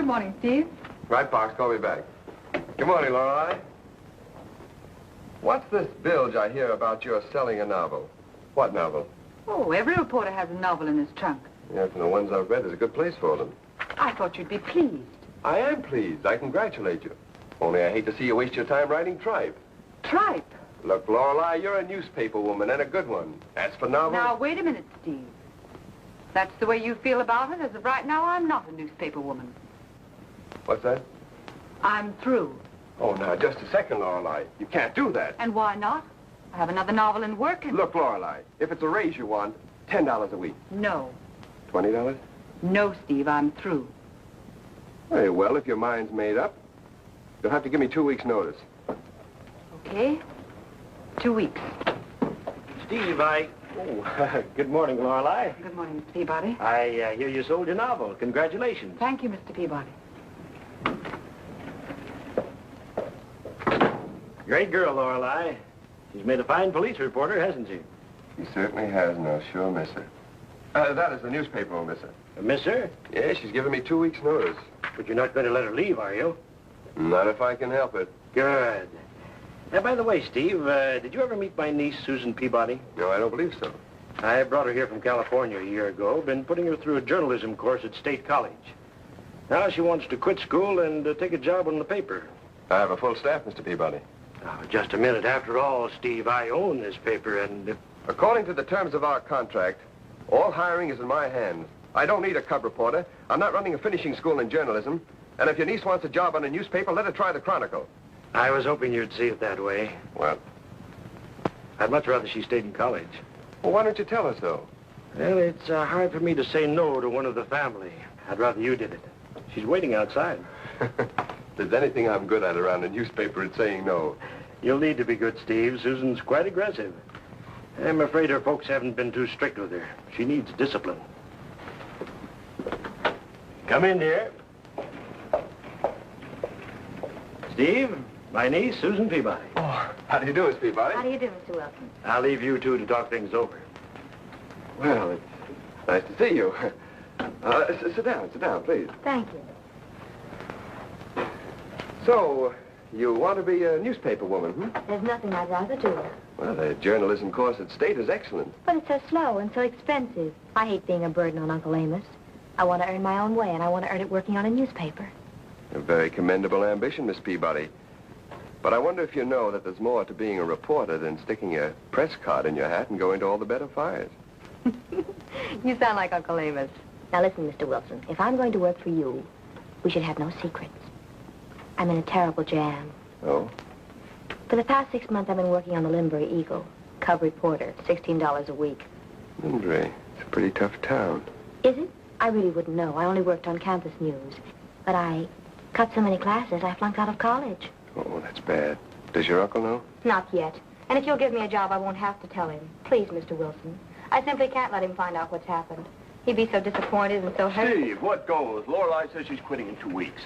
morning, Steve. Right, Parks. Call me back. Good morning, Lorelei. What's this bilge I hear about your selling a novel? What novel? Oh, every reporter has a novel in his trunk. Yeah, from the ones I've read, there's a good place for them. I thought you'd be pleased. I am pleased. I congratulate you. Only I hate to see you waste your time writing tripe. Tripe? Look, Lorelei, you're a newspaper woman, and a good one. As for novels... Now, wait a minute, Steve. That's the way you feel about it. As of right now, I'm not a newspaper woman. What's that? I'm through. Oh, now, just a second, Lorelei. You can't do that. And why not? I have another novel in work and... Look, Lorelei, if it's a raise you want, $10 a week. No. $20? No, Steve, I'm through. Very well, if your mind's made up, you'll have to give me 2 weeks' notice. Okay. 2 weeks. Steve, Oh, good morning, Lorelei. Good morning, Mr. Peabody. I hear you sold your novel. Congratulations. Thank you, Mr. Peabody. Great girl, Lorelei. She's made a fine police reporter, hasn't she? She certainly has, and I'll sure miss her. That is the newspaper will miss her. Miss her? Yeah, she's given me 2 weeks' notice. But you're not going to let her leave, are you? Not if I can help it. Good. Now, by the way, Steve, did you ever meet my niece, Susan Peabody? No, I don't believe so. I brought her here from California a year ago. Been putting her through a journalism course at State College. Now she wants to quit school and take a job on the paper. I have a full staff, Mr. Peabody. Oh, just a minute. After all, Steve, I own this paper and... According to the terms of our contract, all hiring is in my hands. I don't need a cub reporter. I'm not running a finishing school in journalism. And if your niece wants a job on a newspaper, let her try the Chronicle. I was hoping you'd see it that way. Well? I'd much rather she stayed in college. Well, why don't you tell her so? Well, it's hard for me to say no to one of the family. I'd rather you did it. She's waiting outside. If there's anything I'm good at around a newspaper, it's saying no. You'll need to be good, Steve. Susan's quite aggressive. I'm afraid her folks haven't been too strict with her. She needs discipline. Come in, dear. Steve, my niece, Susan Peabody. Oh, how do you do, Miss Peabody? How do you do, Mr. Wilson? I'll leave you two to talk things over. Well, it's nice to see you. Sit down, please. Thank you. So, you want to be a newspaper woman, hmm? There's nothing I'd rather do. Well, the journalism course at State is excellent. But it's so slow and so expensive. I hate being a burden on Uncle Amos. I want to earn my own way, and I want to earn it working on a newspaper. A very commendable ambition, Miss Peabody. But I wonder if you know that there's more to being a reporter than sticking a press card in your hat and going to all the better fires. You sound like Uncle Amos. Now listen, Mr. Wilson, if I'm going to work for you, we should have no secrets. I'm in a terrible jam. Oh? For the past 6 months, I've been working on the Linbury Eagle. Cub reporter, $16 a week. Linbury, it's a pretty tough town. Is it? I really wouldn't know. I only worked on campus news. But I cut so many classes, I flunked out of college. Oh, that's bad. Does your uncle know? Not yet. And if you'll give me a job, I won't have to tell him. Please, Mr. Wilson. I simply can't let him find out what's happened. He'd be so disappointed and so hurt. Steve, what goes? Lorelei says she's quitting in 2 weeks.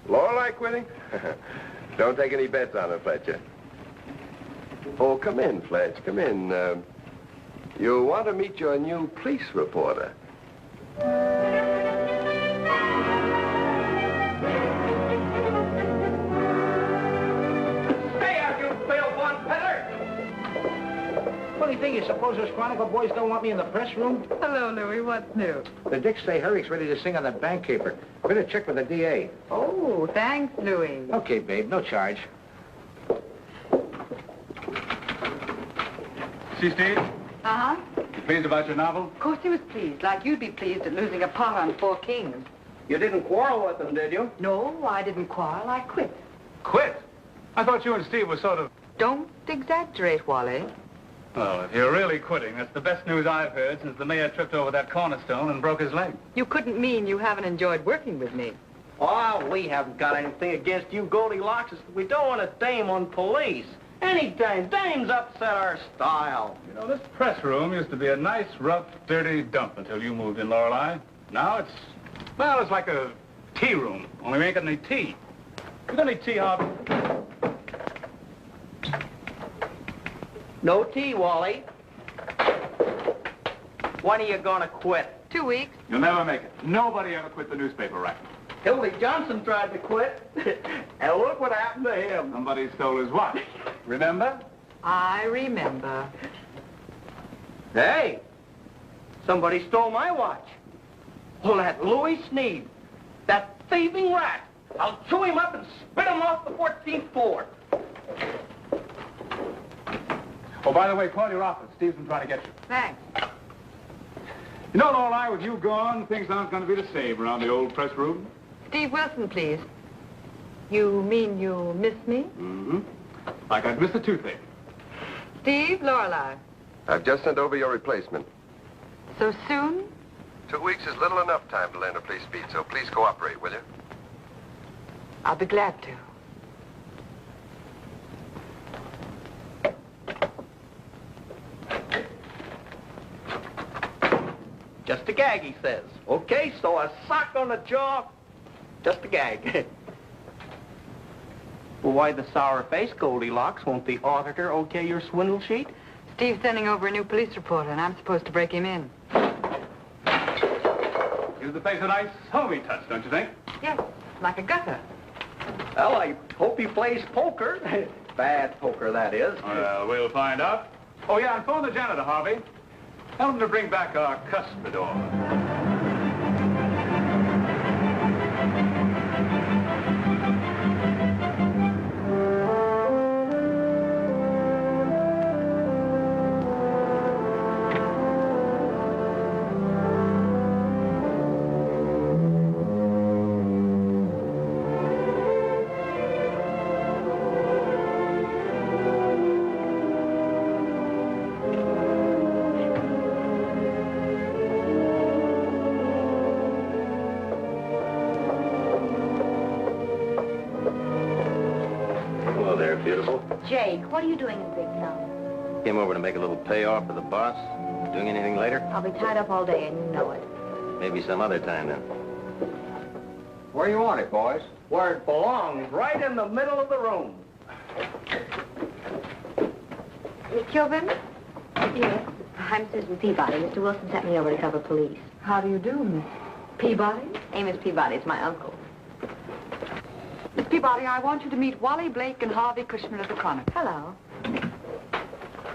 Lorelei quitting? Don't take any bets on her, Fletcher. Oh, come in, Fletch. Come in. You want to meet your new police reporter. Funny thing, you suppose those Chronicle boys don't want me in the press room? Hello, Louie. What's new? The dicks say Herrick's ready to sing on the bank caper. Better check with the DA. Oh, thanks, Louie. Okay, babe, no charge. See, Steve? Uh-huh. You pleased about your novel? Of course he was pleased, like you'd be pleased at losing a pot on 4 kings. You didn't quarrel with them, did you? No, I didn't quarrel. I quit. Quit? I thought you and Steve were sort of... Don't exaggerate, Wally. Well, if you're really quitting, that's the best news I've heard since the mayor tripped over that cornerstone and broke his leg. You couldn't mean you haven't enjoyed working with me. Oh, we haven't got anything against you Goldilocks. We don't want a dame on police. Any dame. Dames upset our style. You know, this press room used to be a nice, rough, dirty dump until you moved in, Lorelei. Now it's, well, it's like a tea room, only we ain't got any tea. You got any tea, Harvey? No tea, Wally. When are you gonna quit? 2 weeks. You'll never make it. Nobody ever quit the newspaper racket. Hildy Johnson tried to quit. And look what happened to him. Somebody stole his watch. Remember? I remember. Hey, somebody stole my watch. Well, that Louie Snead, that thieving rat. I'll chew him up and spit him off the 14th floor. Oh, by the way, call your office. Steve's been trying to get you. Thanks. You know, Lorelei, with you gone, things aren't going to be the same around the old press room. Steve Wilson, please. You mean you miss me? Mm-hmm. Like I'd miss a toothache. Steve, Lorelei. I've just sent over your replacement. So soon? 2 weeks is little enough time to learn to play speed, so please cooperate, will you? I'll be glad to. Just a gag, he says. Okay, so a sock on the jaw. Just a gag. Well, why the sour face, Goldilocks? Won't the auditor okay your swindle sheet? Steve's sending over a new police reporter, and I'm supposed to break him in. Gives the place a nice homey touch, don't you think? Yes, like a gutter. Well, I hope he plays poker. Bad poker, that is. Well, we'll find out. Oh, yeah, and phone the janitor, Harvey. Tell him to bring back our cuspidor. Jake, what are you doing in Big Town? Came over to make a little payoff for the boss. Doing anything later? I'll be tied up all day, and you know it. Maybe some other time, then. Where you want it, boys? Where it belongs, right in the middle of the room. Miss Kilbourne? Yes. I'm Susan Peabody. Mr. Wilson sent me over to cover police. How do you do, Miss Peabody? Amos Peabody is my uncle. Miss Peabody, I want you to meet Wally Blake and Harvey Cushman of the Chronicle. Hello.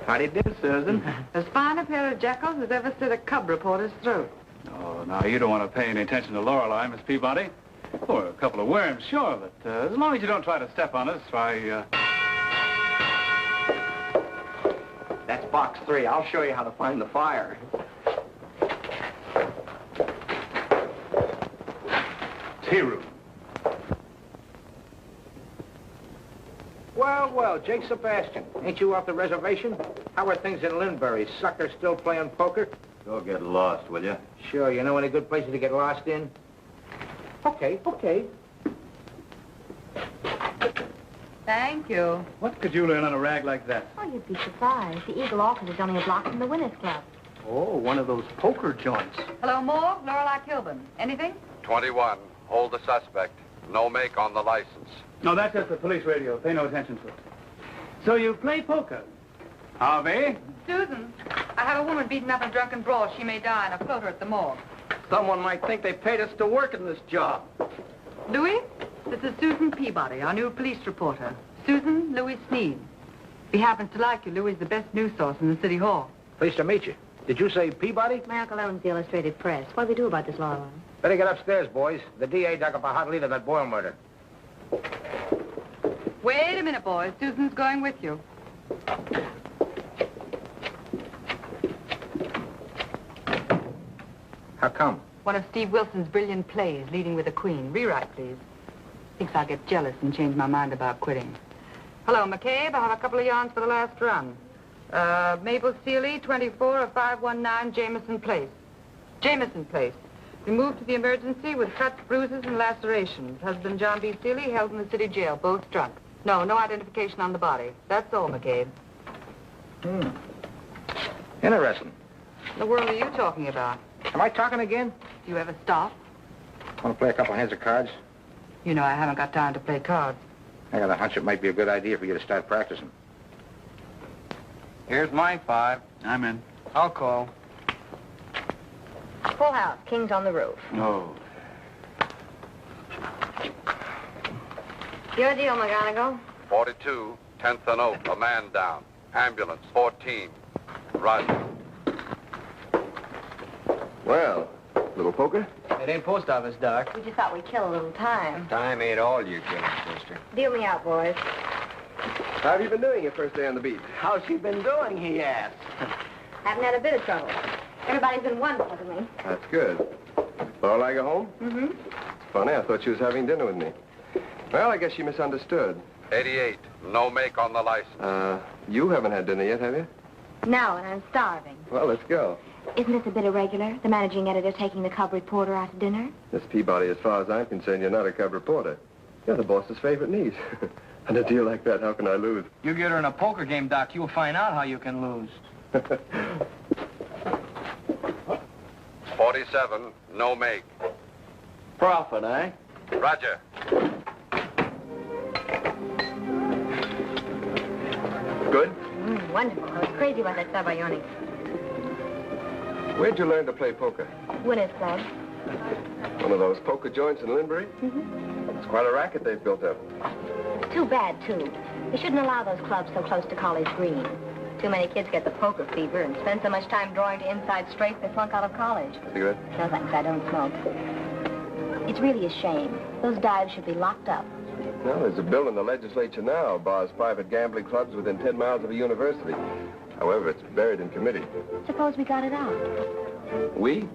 How do you do, Susan? As fine a pair of jackals as ever slit a cub reporter's throat. Oh, now, you don't want to pay any attention to Lorelei, Miss Peabody. Or a couple of worms, sure, but as long as you don't try to step on us, why, That's box 3. I'll show you how to find the fire. tea room. Well, well, Jake Sebastian. Ain't you off the reservation? How are things in Linbury? Sucker still playing poker? Go get lost, will you? Sure, you know any good places to get lost in? Okay, okay. Thank you. What could you learn on a rag like that? Oh, you'd be surprised. The Eagle office is only a block from the Winners Club. Oh, one of those poker joints. Hello, Morgue. Lorelei Kilbourne. Anything? 21. Hold the suspect. No make on the license. No, that's just the police radio. Pay no attention to it. So you play poker? Harvey? Susan, I have a woman beaten up in a drunken brawl. She may die in a floater at the morgue. Someone might think they paid us to work in this job. Louie, this is Susan Peabody, our new police reporter. Susan, Louie Snead. If he happens to like you, Louie's the best news source in the city hall. Pleased to meet you. Did you say Peabody? My uncle owns the Illustrated Press. What do we do about this, Lorelei? Better get upstairs, boys. The DA dug up a hot lead of that Boyle murder. Wait a minute, boys. Susan's going with you. How come? One of Steve Wilson's brilliant plays, Leading with a Queen. Rewrite, please. Thinks I'll get jealous and change my mind about quitting. Hello, McCabe. I have a couple of yarns for the last run. Mabel Seeley, 24 of 519 Jameson Place. Jameson Place. Removed to the emergency with cuts, bruises, and lacerations. Husband John B. Seeley held in the city jail, both drunk. No identification on the body. That's all, McCabe. Interesting. What the world are you talking about? Am I talking again? Do you ever stop? Want to play a couple hands of cards? You know I haven't got time to play cards. I got a hunch it might be a good idea for you to start practicing. Here's my 5. I'm in. I'll call. Full house. King's on the roof. No. Your deal, McGonagall. 42, 10th and Oak, a man down. Ambulance, 14. Roger. Well, little poker? It ain't post office, Doc. We just thought we'd kill a little time. Time ain't all you killing, sister. Deal me out, boys. How have you been doing your first day on the beat? How's she been doing, he asked. Haven't had a bit of trouble. Everybody's been wonderful to me. That's good. Lorelei go home? Mm-hmm. It's funny, I thought she was having dinner with me. Well, I guess she misunderstood. 88, no make on the license. You haven't had dinner yet, have you? No, and I'm starving. Well, let's go. Isn't this a bit irregular? The managing editor taking the cub reporter out to dinner? Miss Peabody, as far as I'm concerned, you're not a cub reporter. You're the boss's favorite niece. And a deal like that, how can I lose? You get her in a poker game, Doc, you'll find out how you can lose. 47, no make. Profit, eh? Roger. Good? Wonderful. I was crazy about that Sabayoni. Where'd you learn to play poker? Winners Club. One of those poker joints in Linbury? Mm-hmm. It's quite a racket they've built up. It's too bad, too. They shouldn't allow those clubs so close to College Green. Too many kids get the poker fever and spend so much time drawing to inside straight they flunk out of college. Cigarette? No, thanks. I don't smoke. It's really a shame. Those dives should be locked up. Well, there's a bill in the legislature now bars private gambling clubs within 10 miles of a university. However, it's buried in committee. Suppose we got it out. We?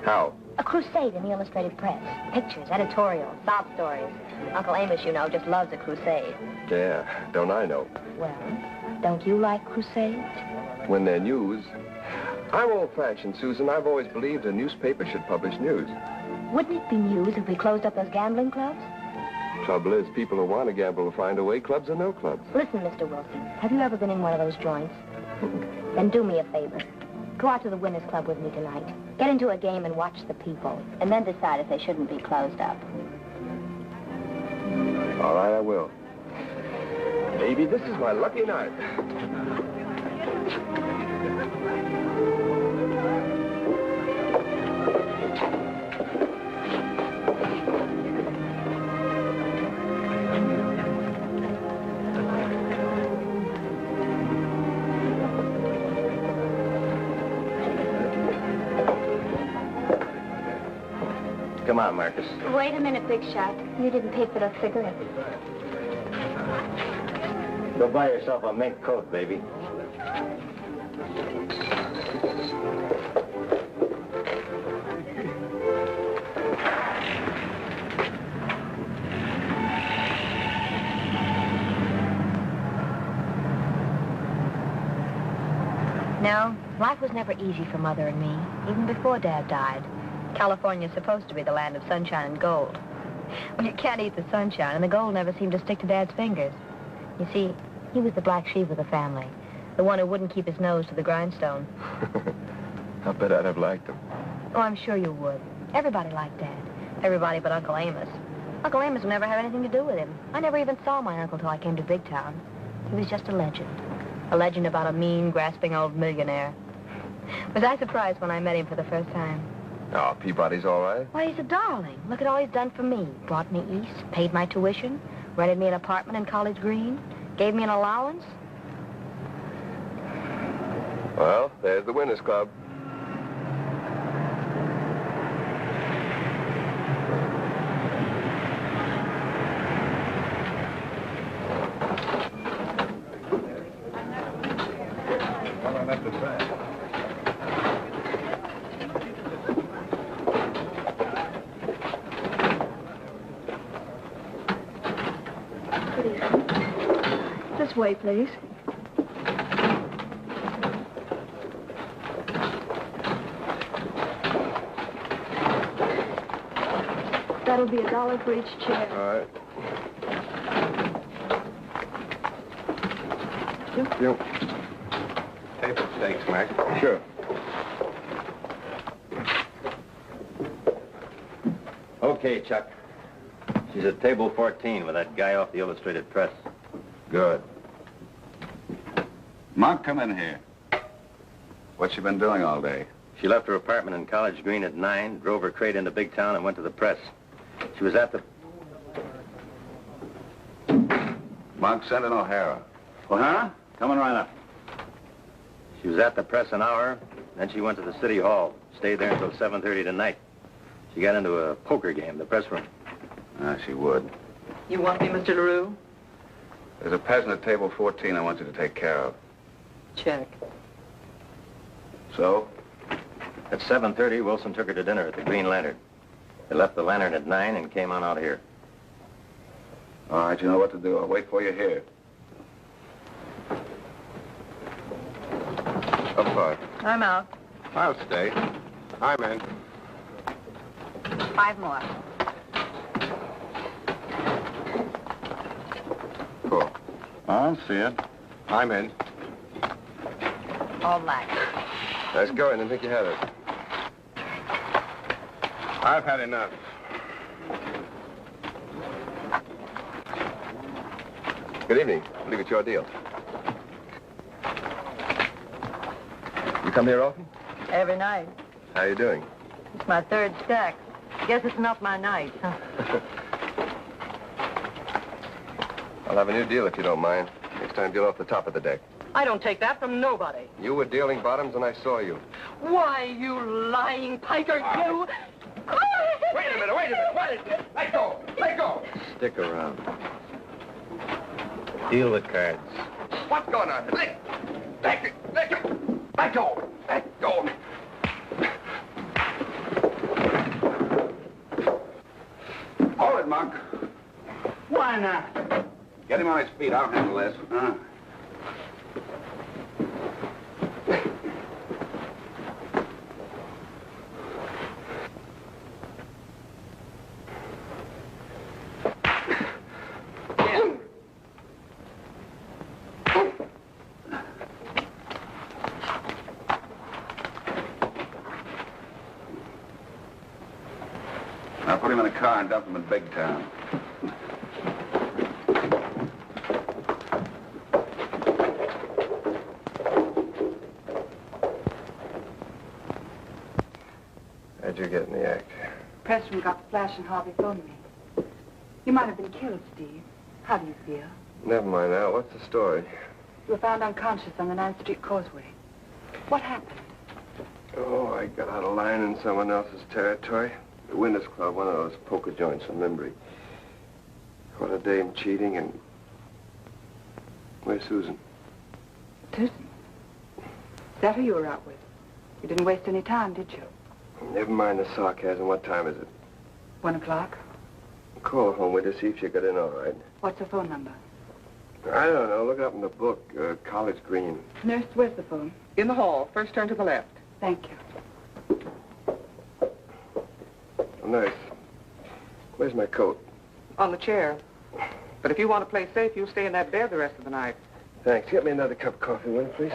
How? A crusade in the illustrated press. Pictures, editorials, sob stories. Uncle Amos, you know, just loves a crusade. Yeah, don't I know? Well, don't you like crusades? When they're news. I'm old-fashioned, Susan. I've always believed a newspaper should publish news. Wouldn't it be news if we closed up those gambling clubs? Trouble is, people who want to gamble will find a way, clubs or no clubs. Listen, Mr. Wilson, have you ever been in one of those joints? Then do me a favor. Go out to the Winners Club with me tonight. Get into a game and watch the people, and then decide if they shouldn't be closed up. All right, I will. Maybe this is my lucky night. Come on, Marcus. Wait a minute, Big Shot. You didn't pay for those cigarettes. Go buy yourself a mink coat, baby. No, life was never easy for Mother and me, even before Dad died. California's supposed to be the land of sunshine and gold. Well, you can't eat the sunshine, and the gold never seemed to stick to Dad's fingers. You see, he was the black sheep of the family, the one who wouldn't keep his nose to the grindstone. I bet I'd have liked him. Oh, I'm sure you would. Everybody liked Dad. Everybody but Uncle Amos. Uncle Amos would never have anything to do with him. I never even saw my uncle till I came to Big Town. He was just a legend. A legend about a mean, grasping old millionaire. Was I surprised when I met him for the first time? Oh, Peabody's all right. Why, he's a darling. Look at all he's done for me. Brought me east, paid my tuition, rented me an apartment in College Green, gave me an allowance. Well, there's the Winners Club. This way, please. That'll be $1 for each chair. All right. Thank you. Table stakes, Mark. Sure. Okay, Chuck. She's at table 14 with that guy off the Illustrated Press. Good. Monk, come in here. What's she been doing all day? She left her apartment in College Green at 9, drove her crate into Big Town, and went to the press. She was at the... Monk, send in O'Hara. O'Hara? Coming right up. She was at the press an hour, then she went to the city hall. Stayed there until 7:30 tonight. She got into a poker game, the press room. She would. You want me, Mr. LaRue? There's a peasant at table 14 I want you to take care of. Check. So? At 7:30, Wilson took her to dinner at the Green Lantern. They left the Lantern at 9 and came on out here. All right, you know what to do. I'll wait for you here. Up far. I'm out. I'll stay. I'm in. 5 more. Cool. I'll see it. I'm in. All black. Nice going. Didn't think you had it. I've had enough. Good evening. I believe it's your deal. You come here often? Every night. How you doing? It's my 3rd stack. Guess it's not my night. I'll have a new deal if you don't mind. Next time, deal off the top of the deck. I don't take that from nobody. You were dealing bottoms and I saw you. Why, you lying piker, you... Wait a minute, What is this? Let go! Let go! Stick around. Deal the cards. What's going on? Let go! Let go! Let go! Hold it, Monk. Why not? Get him on his feet. I'll handle this. Now put him in a car and dump him in Big Town. How'd you get in the act? Pressroom got the flash and Harvey phoned me. You might have been killed, Steve. How do you feel? Never mind now. What's the story? You were found unconscious on the 9th Street Causeway. What happened? Oh, I got out of line in someone else's territory. The Winners Club, one of those poker joints in Limbury. Caught a dame cheating and... Where's Susan? Susan? Is that who you were out with? You didn't waste any time, did you? Never mind the sarcasm. What time is it? 1 o'clock. Call her home with her, see if she got in all right. What's her phone number? I don't know. Look it up in the book. College Green. Nurse, where's the phone? In the hall. First turn to the left. Thank you. Oh, nurse. Where's my coat? On the chair. But if you want to play safe, you'll stay in that bed the rest of the night. Thanks. Get me another cup of coffee, will you, please?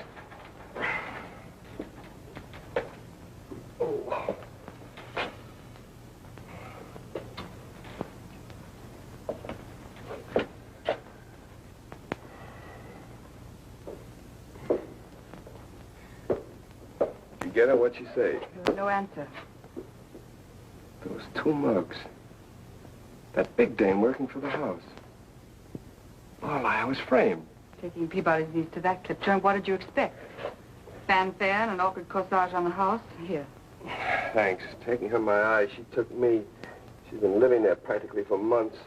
Oh. You get her? What'd she say? No answer. Those 2 mugs. That big dame working for the house. Well, I was framed. Taking Peabody's views to that clip joint, what did you expect? Fanfare and an awkward corsage on the house? Here. Thanks. Taking her my eye, she took me. She's been living there practically for months.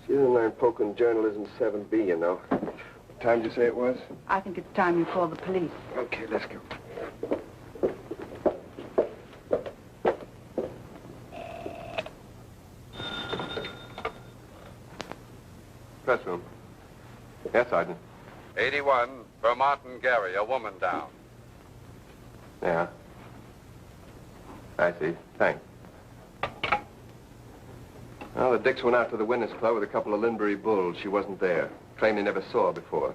She didn't learn poker and journalism 7B, you know. What time did you say it was? I think it's time you call the police. Okay, let's go. Press room. Yes, Sergeant. 81, Vermont and Gary, a woman down. Yeah. I see. Thanks. Well, the Dicks went out to the Winners Club with a couple of Linbury bulls. She wasn't there. Claimed they never saw her before.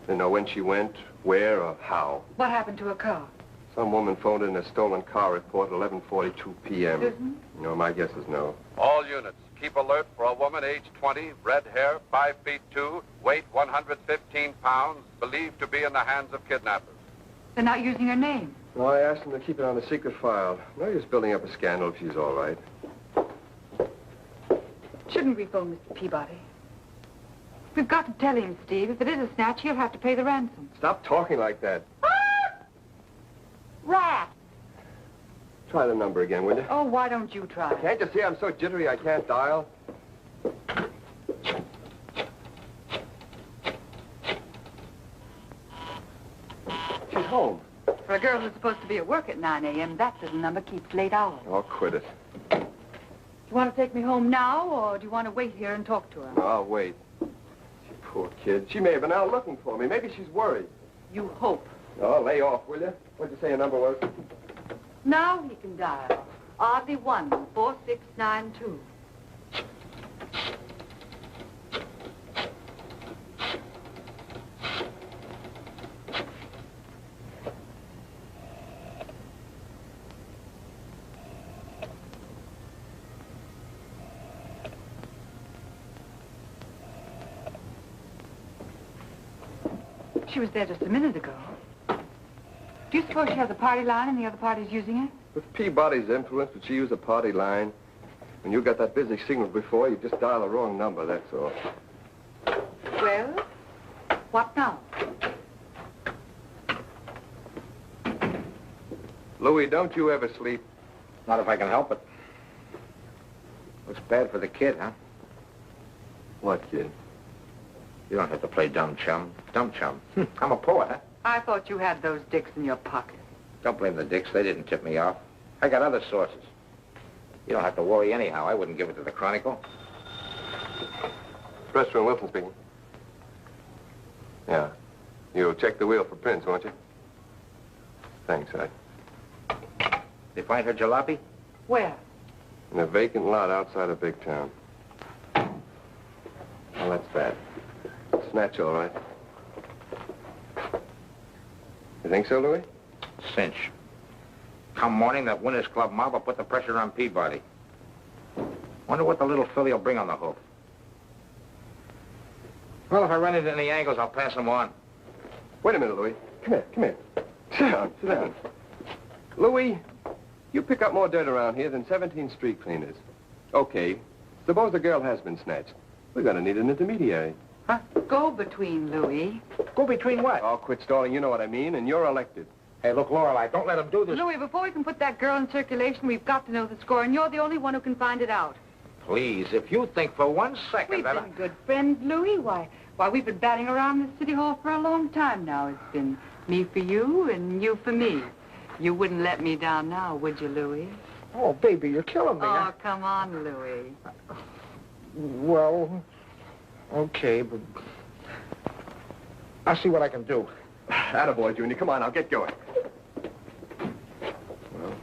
Didn't know when she went, where, or how. What happened to her car? Some woman phoned in a stolen car report at 11:42 p.m. Susan? No, my guess is no. All units, keep alert for a woman age 20, red hair, 5 feet 2, weight 115 pounds, believed to be in the hands of kidnappers. They're not using her name. No, I asked them to keep it on a secret file. No use building up a scandal if she's all right. Shouldn't we phone Mr. Peabody? We've got to tell him, Steve. If it is a snatch, he'll have to pay the ransom. Stop talking like that. Rat! Try the number again, will you? Oh, why don't you try? Can't you see I'm so jittery I can't dial? She's home. For a girl who's supposed to be at work at 9 a.m., that little number keeps late hours. Oh, quit it. Do you want to take me home now, or do you want to wait here and talk to her? No, I'll wait. Poor kid. She may have been out looking for me. Maybe she's worried. You hope. Oh, lay off, will you? What'd you say your number was? Now he can dial. Oddly 14692. She was there just a minute ago. Do you suppose she has a party line and the other party's using it? With Peabody's influence, would she use a party line? When you got that busy signal before, you just dial the wrong number, that's all. Well, what now? Louie, don't you ever sleep? Not if I can help it. Looks bad for the kid, huh? What, kid? You don't have to play dumb chum. Dumb chum. I'm a poet, huh? I thought you had those dicks in your pocket. Don't blame the dicks. They didn't tip me off. I got other sources. You don't have to worry anyhow. I wouldn't give it to the Chronicle. Restaurant Wilson speaking. Yeah. You'll check the wheel for prints, won't you? Thanks, Ed. They find her jalopy? Where? In a vacant lot outside of Big Town. Well, that's bad. Snatch, all right. You think so, Louie? Cinch. Come morning, that Winners Club mob will put the pressure on Peabody. Wonder what the little filly will bring on the hoof. Well, if I run into any angles, I'll pass them on. Wait a minute, Louie. Come here. Sit down. Louie, you pick up more dirt around here than 17 street cleaners. Okay, suppose the girl has been snatched. We're gonna need an intermediary. Huh? Go between, Louie. Go between what? Oh, quit stalling, you know what I mean, and you're elected. Hey, look, Lorelei, don't let him do this. Louie, before we can put that girl in circulation, we've got to know the score, and you're the only one who can find it out. Please, if you think for 1 second We've that been good friends, Louie. Why, we've been batting around the city hall for a long time now. It's been me for you and you for me. You wouldn't let me down now, would you, Louie? Oh, baby, you're killing me. Oh, come on, Louie. Well, okay, but I'll see what I can do. Attaboy, Junior. Come on, I'll get going. Well,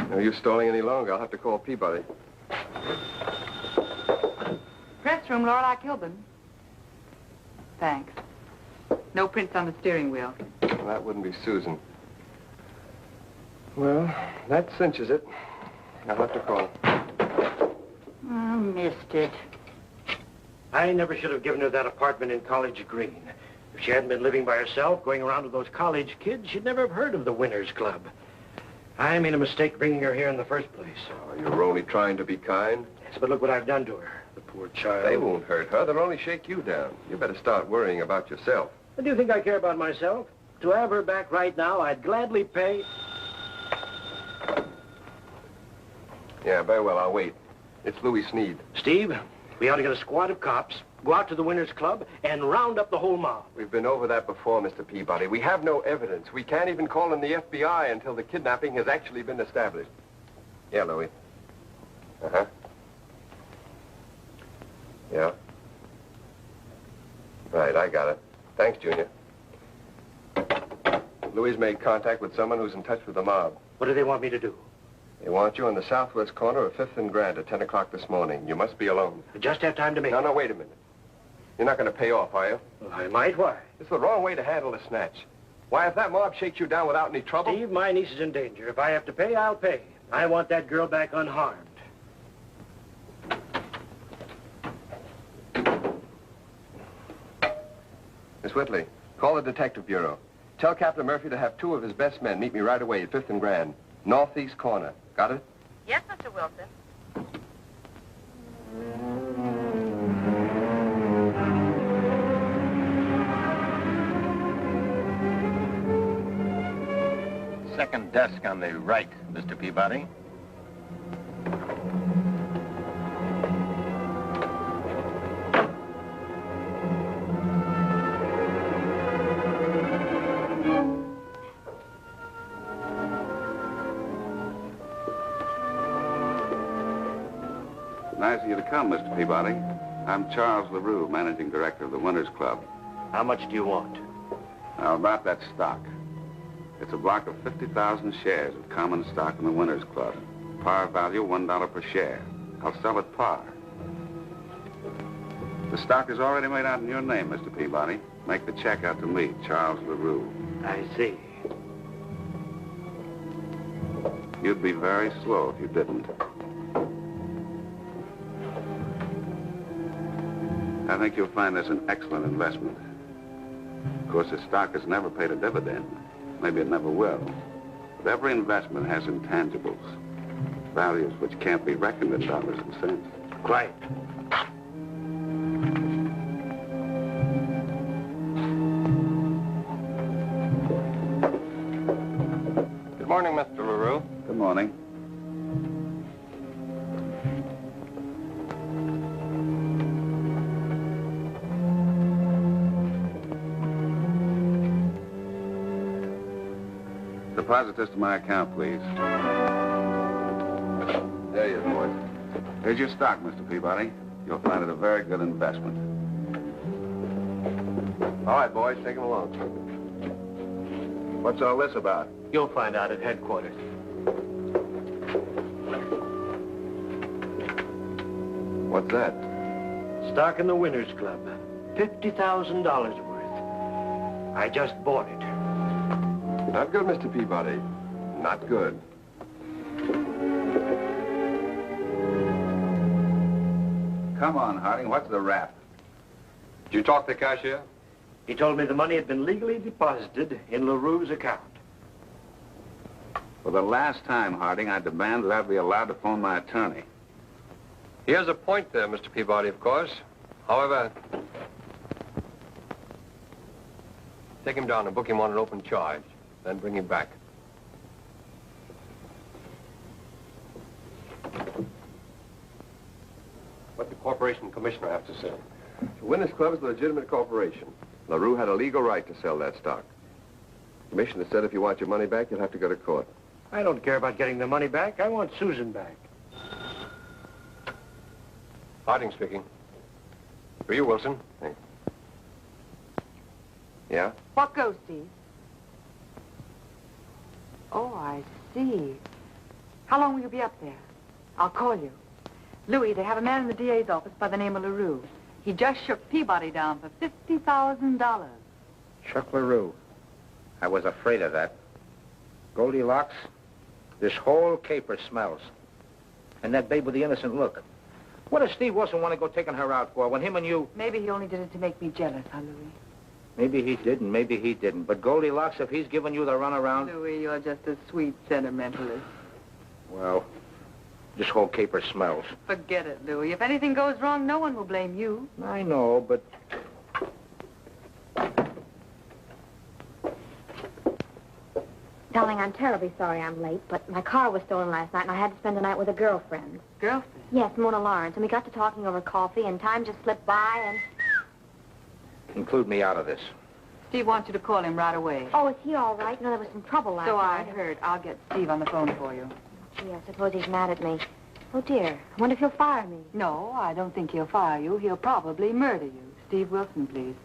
no use stalling any longer. I'll have to call Peabody. Press room, Lorelei Kilbourne. Thanks. No prints on the steering wheel. Well, that wouldn't be Susan. Well, that cinches it. I'll have to call. Oh, missed it. I never should have given her that apartment in College Green. If she hadn't been living by herself, going around with those college kids, she'd never have heard of the Winners Club. I made a mistake bringing her here in the first place. Oh, you're only trying to be kind. Yes, but look what I've done to her, the poor child. They won't hurt her. They'll only shake you down. You better start worrying about yourself. Do you think I care about myself? To have her back right now, I'd gladly pay... Yeah, very well. I'll wait. It's Louie Snead. Steve, we ought to get a squad of cops, go out to the Winners Club, and round up the whole mob. We've been over that before, Mr. Peabody. We have no evidence. We can't even call in the FBI until the kidnapping has actually been established. Yeah, Louie. Uh-huh. Yeah. Right, I got it. Thanks, Junior. Louie's made contact with someone who's in touch with the mob. What do they want me to do? They want you on the southwest corner of 5th and Grand at 10 o'clock this morning. You must be alone. I just have time to make... No, wait a minute. You're not going to pay off, are you? Well, I might. Why? It's the wrong way to handle a snatch. Why, if that mob shakes you down without any trouble... Steve, my niece is in danger. If I have to pay, I'll pay. I want that girl back unharmed. Miss Whitley, call the Detective Bureau. Tell Captain Murphy to have 2 of his best men meet me right away at 5th and Grand. Northeast corner. Got it? Yes, Mr. Wilson. second desk on the right, Mr. Peabody. Nice of you to come, Mr. Peabody. I'm Charles LaRue, managing director of the Winners Club. How much do you want? Now, about that stock. It's a block of 50,000 shares of common stock in the Winners Club. Par value, $1 per share. I'll sell at par. The stock is already made out in your name, Mr. Peabody. Make the check out to me, Charles LaRue. I see. You'd be very slow if you didn't. I think you'll find this an excellent investment. Of course, the stock has never paid a dividend. Maybe it never will. But every investment has intangibles, values which can't be reckoned in dollars and cents. Quiet. Good morning, Mr. LaRue. Good morning. Deposit this to my account, please. There you are, boys. Here's your stock, Mr. Peabody. You'll find it a very good investment. All right, boys, take him along. What's all this about? You'll find out at headquarters. What's that? Stock in the Winners Club. $50,000 worth. I just bought it. Not good, Mr. Peabody. Not good. Come on, Harding. What's the rap? Did you talk to the cashier? He told me the money had been legally deposited in LaRue's account. For the last time, Harding, I demand that I be allowed to phone my attorney. He has a point there, Mr. Peabody, of course. However, take him down and book him on an open charge. Then bring him back. What the corporation commissioner have to say? The Winners Club is a legitimate corporation. LaRue had a legal right to sell that stock. The commissioner said if you want your money back, you'll have to go to court. I don't care about getting the money back. I want Susan back. Harding speaking. For you, Wilson. Thanks. Yeah? What goes, Steve? Oh, I see. How long will you be up there? I'll call you. Louie, they have a man in the DA's office by the name of LaRue. He just shook Peabody down for $50,000. Chuck LaRue. I was afraid of that. Goldilocks, this whole caper smells. And that babe with the innocent look. What does Steve Wilson want to go taking her out for when him and you... Maybe he only did it to make me jealous, huh, Louie? Maybe he did and maybe he didn't. But Goldilocks, if he's giving you the runaround... Louie, you're just a sweet sentimentalist. Well, this whole caper smells. Forget it, Louie. If anything goes wrong, no one will blame you. I know, but... Darling, I'm terribly sorry I'm late, but my car was stolen last night and I had to spend the night with a girlfriend. Girlfriend? Yes, Mona Lawrence, and we got to talking over coffee and time just slipped by and... Include me out of this. Steve wants you to call him right away. Oh, is he all right? You know, there was some trouble last So I night. heard. I'll get Steve on the phone for you. Gee, I suppose he's mad at me. Oh, dear. I wonder if he'll fire me. No, I don't think he'll fire you. He'll probably murder you. Steve Wilson, please.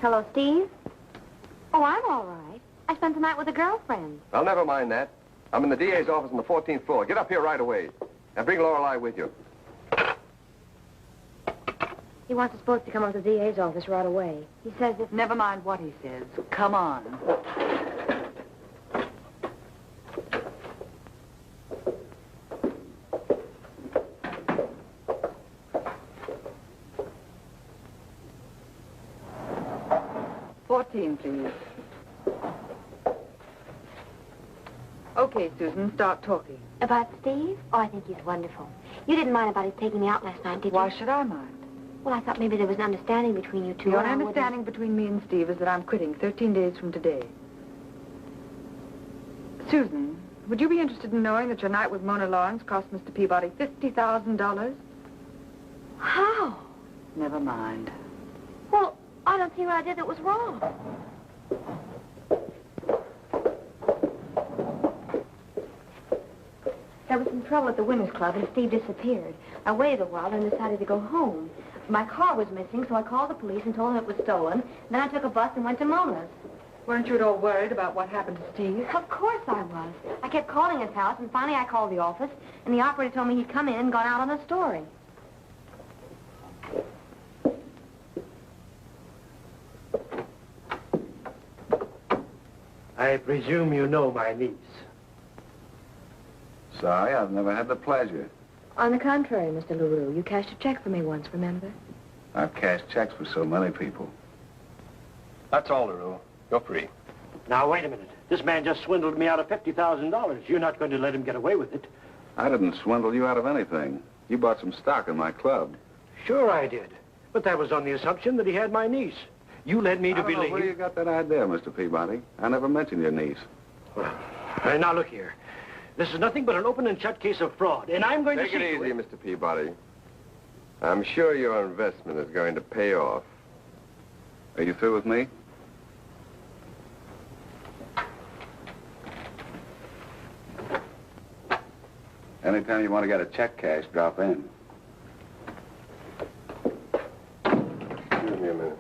Hello, Steve? Oh, I'm all right. I spent the night with a girlfriend. I'll never mind that. I'm in the DA's office on the 14th floor. Get up here right away. And bring Lorelei with you. He wants us both to come up to the DA's office right away. He says if... Never mind what he says. Come on. $14, please. Okay, Susan, start talking. About Steve? Oh, I think he's wonderful. You didn't mind about his taking me out last night, did you? Why should I mind? Well, I thought maybe there was an understanding between you two. The and only I wouldn't- understanding between me and Steve is that I'm quitting 13 days from today. Susan, would you be interested in knowing that your night with Mona Lawrence cost Mr. Peabody $50,000? How? Never mind. Well, I don't see what I did that was wrong. There was some trouble at the Winners' Club, and Steve disappeared. I waited a while and decided to go home. My car was missing, so I called the police and told them it was stolen. Then I took a bus and went to Mona's. Weren't you at all worried about what happened to Steve? Of course I was. I kept calling his house, and finally I called the office, and the operator told me he'd come in and gone out on a story. I presume you know my niece. Sorry, I've never had the pleasure. On the contrary, Mr. LaRue, you cashed a check for me once, remember? I've cashed checks for so many people. That's all, LaRue. You're free. Now, wait a minute. This man just swindled me out of $50,000. You're not going to let him get away with it. I didn't swindle you out of anything. You bought some stock in my club. Sure I did. But that was on the assumption that he had my niece. You led me to I don't know believe... where you got that idea, Mr. Peabody. I never mentioned your niece. Well, now look here. This is nothing but an open and shut case of fraud, and I'm going Take to see it to easy, Mr. Peabody. I'm sure your investment is going to pay off. Are you through with me? Anytime you want to get a check cashed, drop in. Excuse me a minute.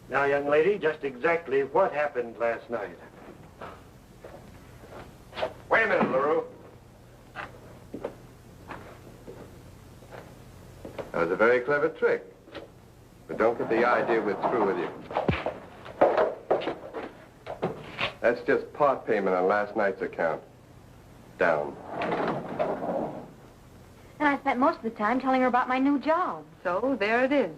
Now, young lady, just exactly what happened last night? Wait a minute, LaRue. That was a very clever trick. But don't get the idea we're through with you. That's just part payment on last night's account. Down. And I spent most of the time telling her about my new job. So, there it is.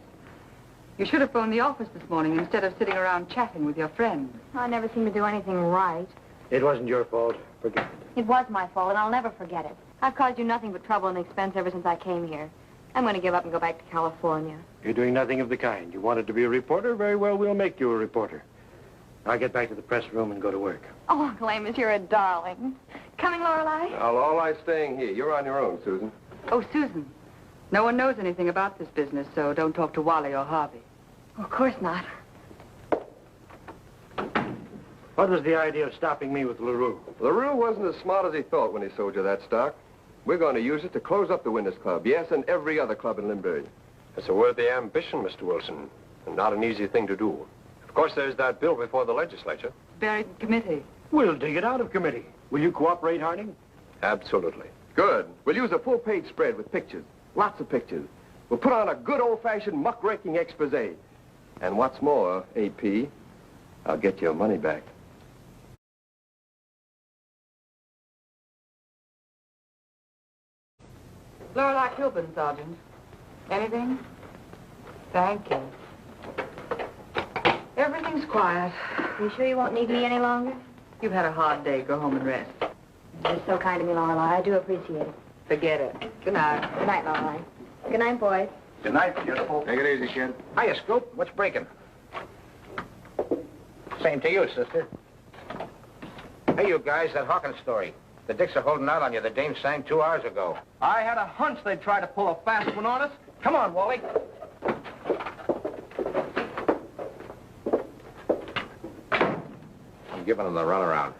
You should have phoned the office this morning instead of sitting around chatting with your friends. I never seem to do anything right. It wasn't your fault. Forget it. It was my fault, and I'll never forget it. I've caused you nothing but trouble and expense ever since I came here. I'm going to give up and go back to California. You're doing nothing of the kind. You wanted to be a reporter? Very well, we'll make you a reporter. I'll get back to the press room and go to work. Oh, Uncle Amos, you're a darling. Coming, Lorelei? Now, Lorelai's staying here. You're on your own, Susan. Oh, Susan, no one knows anything about this business, so don't talk to Wally or Harvey. Of course not. What was the idea of stopping me with LaRue? LaRue wasn't as smart as he thought when he sold you that stock. We're going to use it to close up the Winners' Club, yes, and every other club in Limburg. It's a worthy ambition, Mr. Wilson, and not an easy thing to do. Of course, there's that bill before the legislature. Buried in committee. We'll dig it out of committee. Will you cooperate, Harding? Absolutely. Good. We'll use a full-page spread with pictures, lots of pictures. We'll put on a good old-fashioned muckraking expose. And what's more, AP, I'll get your money back. Lorelei Kilbourne, Sergeant. Anything? Thank you. Everything's quiet. You sure you won't need me any longer? You've had a hard day. Go home and rest. You're so kind to me, Lorelei. I do appreciate it. Forget it. Good night. Good night, Lorelei. Good night, boys. Good night, beautiful. Take it easy, kid. Hiya, Scoop. What's breaking? Same to you, sister. Hey, you guys, that Hawkins story. The Dicks are holding out on you. The dame sang 2 hours ago. I had a hunch they'd try to pull a fast one on us. Come on, Wally. I'm giving them the runaround.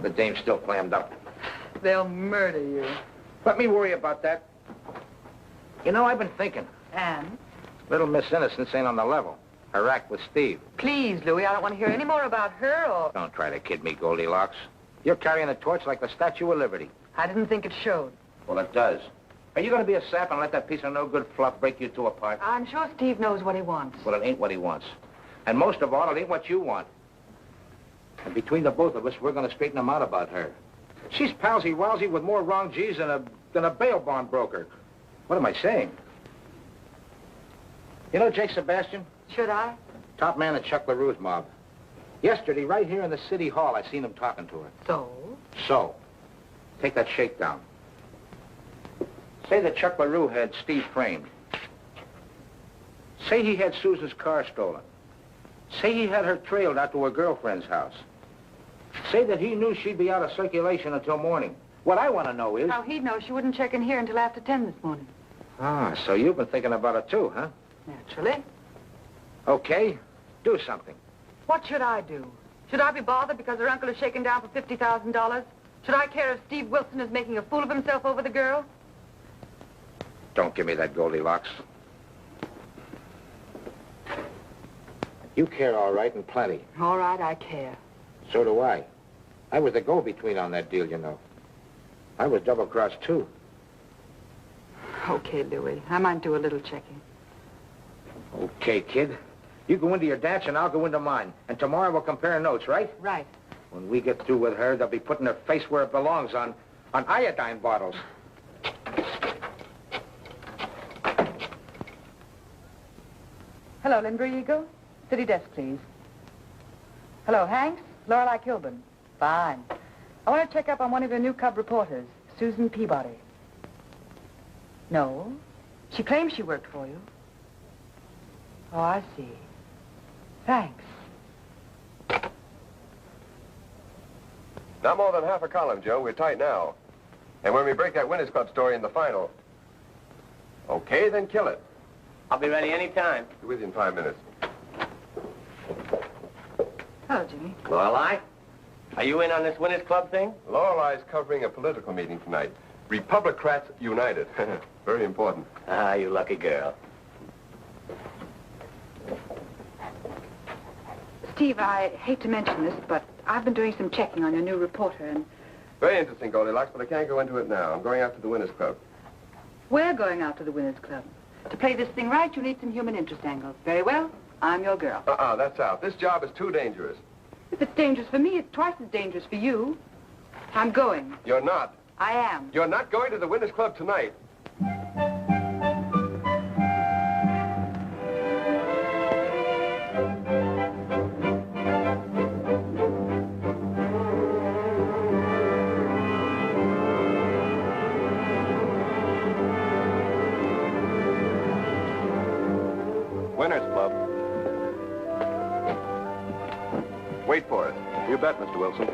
The dame's still clammed up. They'll murder you. Let me worry about that. You know, I've been thinking. And? Little Miss Innocence ain't on the level. Her act with Steve. Please, Louie, I don't want to hear any more about her or... Don't try to kid me, Goldilocks. You're carrying the torch like the Statue of Liberty. I didn't think it showed. Well, it does. Are you going to be a sap and let that piece of no-good fluff break you two apart? I'm sure Steve knows what he wants. Well, it ain't what he wants. And most of all, it ain't what you want. And between the both of us, we're going to straighten him out about her. She's palsy-walsy with more wrong G's than a bail bond broker. What am I saying? You know Jake Sebastian? Should I? Top man in Chuck LaRue's mob. Yesterday, right here in the city hall, I seen him talking to her. So? Take that shakedown. Say that Chuck LaRue had Steve framed. Say he had Susan's car stolen. Say he had her trailed out to her girlfriend's house. Say that he knew she'd be out of circulation until morning. What I want to know is... How he'd know she wouldn't check in here until after 10 this morning. Ah, so you've been thinking about it too, huh? Naturally. Okay, do something. What should I do? Should I be bothered because her uncle is shaken down for $50,000? Should I care if Steve Wilson is making a fool of himself over the girl? Don't give me that Goldilocks. You care all right and plenty. All right, I care. So do I. I was the go-between on that deal, you know. I was double-crossed, too. Okay, Louie. I might do a little checking. Okay, kid. You go into your dance and I'll go into mine. And tomorrow we'll compare notes, right? Right. When we get through with her, they'll be putting her face where it belongs on iodine bottles. Hello, Lindbury Eagle. City desk, please. Hello, Hanks. Lorelei Kilbourne. Fine. I want to check up on one of your new cub reporters, Susan Peabody. No. She claims she worked for you. Oh, I see. Thanks. Not more than half a column, Joe. We're tight now. And when we break that Winners Club story in the final... Okay, then kill it. I'll be ready any time. Be with you in 5 minutes. Hello, Jimmy. Lorelei, are you in on this Winners Club thing? Lorelei's covering a political meeting tonight. Republicrats United. Very important. Ah, you lucky girl. Steve, I hate to mention this, but I've been doing some checking on your new reporter, and... Very interesting, Goldilocks, but I can't go into it now. I'm going out to the Winners Club. We're going out to the Winners Club. To play this thing right, you need some human interest angles. Very well. I'm your girl. That's out. This job is too dangerous. If it's dangerous for me, it's twice as dangerous for you. I'm going. You're not. I am. You're not going to the Winners Club tonight. Winners Club. Wait for it. You bet, Mr. Wilson.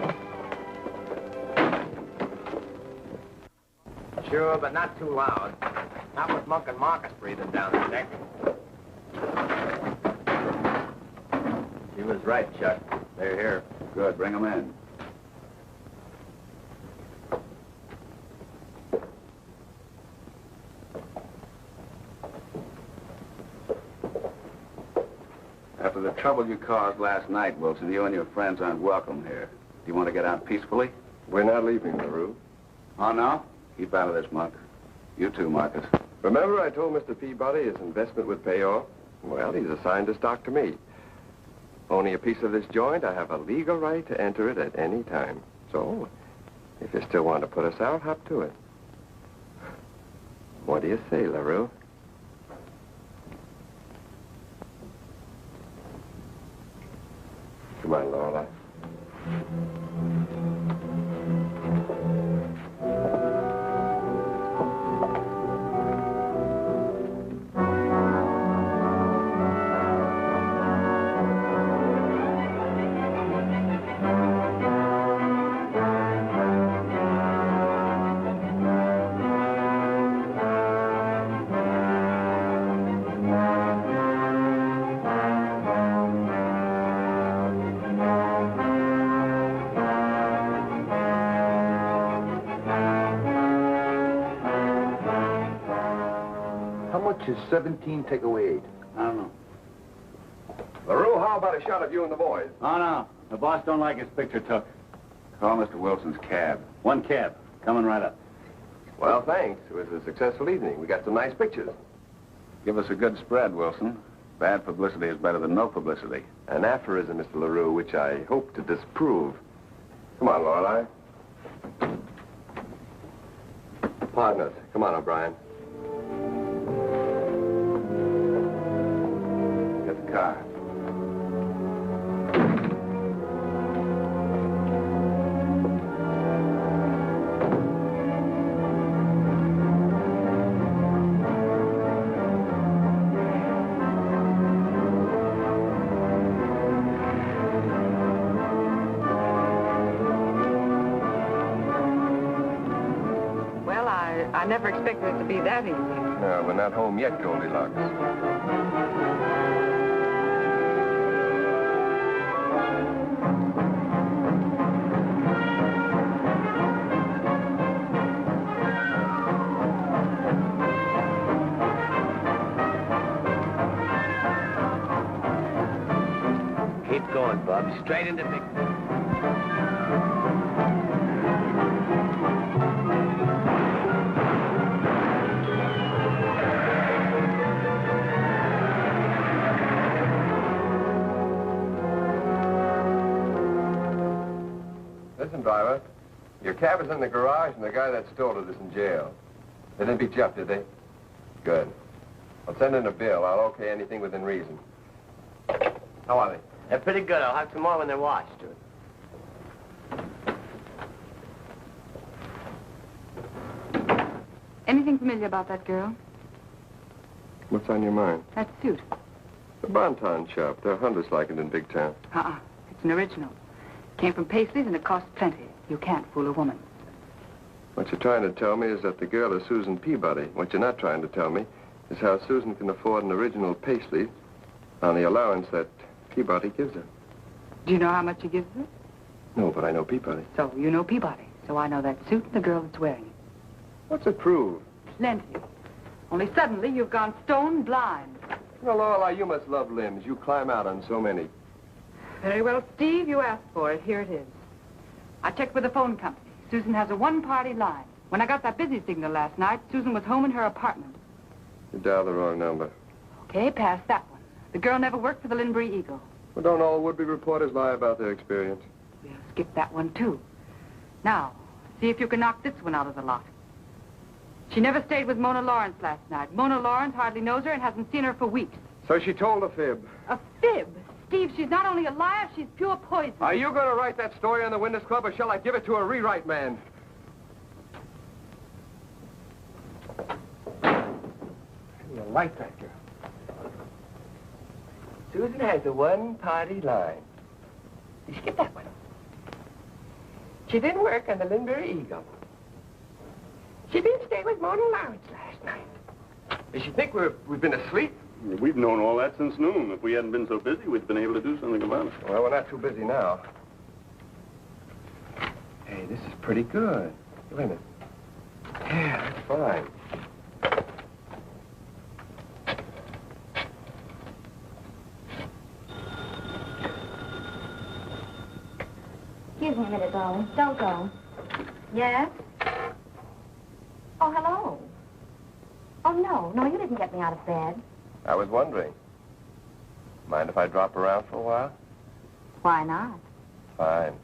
Sure, but not too loud. Not with Monk and Marcus breathing down the neck. He was right, Chuck. They're here. Good, bring them in. After the trouble you caused last night, Wilson, you and your friends aren't welcome here. Do you want to get out peacefully? We're not leaving, LaRue. Oh, no? Keep out of this, Monk. You too, Marcus. Remember I told Mr. Peabody his investment would pay off? Well, he's assigned the stock to me. Owning a piece of this joint, I have a legal right to enter it at any time. So, if you still want to put us out, hop to it. What do you say, LaRue? Come on, Lorelei. Is 17 take away 8? I don't know. LaRue, how about a shot of you and the boys? Oh, no. The boss don't like his picture took. Call Mr. Wilson's cab. One cab. Coming right up. Well, thanks. It was a successful evening. We got some nice pictures. Give us a good spread, Wilson. Bad publicity is better than no publicity. An aphorism, Mr. LaRue, which I hope to disprove. Come on, Lorelei. Partners. Come on, O'Brien. Get the car. I never expected it to be that easy. No, we're not home yet, Goldilocks. Keep going, Bob. Straight into Big... Listen, driver. Your cab is in the garage, and the guy that stole it is in jail. They didn't beat you up, did they? Good. I'll send in a bill. I'll okay anything within reason. How are they? They're pretty good. I'll have some more when they're washed, dude. Anything familiar about that girl? What's on your mind? That suit. The Bonton shop. There are hundreds like it in big town. It's an original. Came from Paisley's and it costs plenty. You can't fool a woman. What you're trying to tell me is that the girl is Susan Peabody. What you're not trying to tell me is how Susan can afford an original Paisley on the allowance that Peabody gives her. Do you know how much he gives her? No, but I know Peabody. So you know Peabody. So I know that suit and the girl that's wearing it. What's it prove? Plenty. Only suddenly you've gone stone blind. Well, Lorelei, you must love limbs. You climb out on so many. Very well, Steve, you asked for it. Here it is. I checked with the phone company. Susan has a one-party line. When I got that busy signal last night, Susan was home in her apartment. You dialed the wrong number. Okay, pass that one. The girl never worked for the Linbury Eagle. Well, don't all would-be reporters lie about their experience? We'll skip that one, too. Now, see if you can knock this one out of the lot. She never stayed with Mona Lawrence last night. Mona Lawrence hardly knows her and hasn't seen her for weeks. So she told a fib. A fib? Steve, she's not only a liar, she's pure poison. Are you going to write that story on the Witness Club, or shall I give it to a rewrite man? You like that girl? Susan has a one-party line. You skip that one. She didn't work on the Linbury Eagle. She didn't stay with Mona Lawrence last night. Does she think we've been asleep? We've known all that since noon. If we hadn't been so busy, we'd been able to do something about it. Well, we're not too busy now. Hey, this is pretty good. Wait a minute. Yeah, that's fine. Excuse me a minute, darling. Don't go. Yes? Oh, hello. Oh, no, you didn't get me out of bed. I was wondering. Mind if I drop around for a while? Why not? Fine.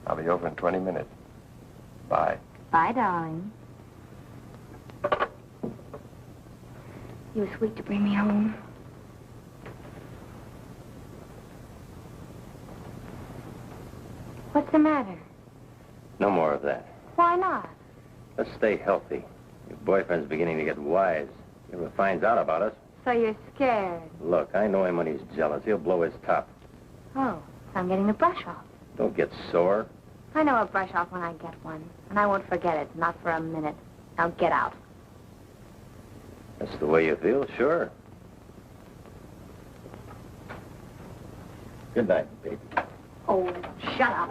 I'll be over in 20 minutes. Bye. Bye, darling. You were sweet to bring me home. What's the matter? No more of that. Why not? Let's stay healthy. Your boyfriend's beginning to get wise. If he ever finds out about us... So you're scared. Look, I know him when he's jealous. He'll blow his top. Oh, so I'm getting the brush off. Don't get sore. I know a brush off when I get one. And I won't forget it, not for a minute. Now get out. That's the way you feel, sure. Good night, baby. Oh, shut up.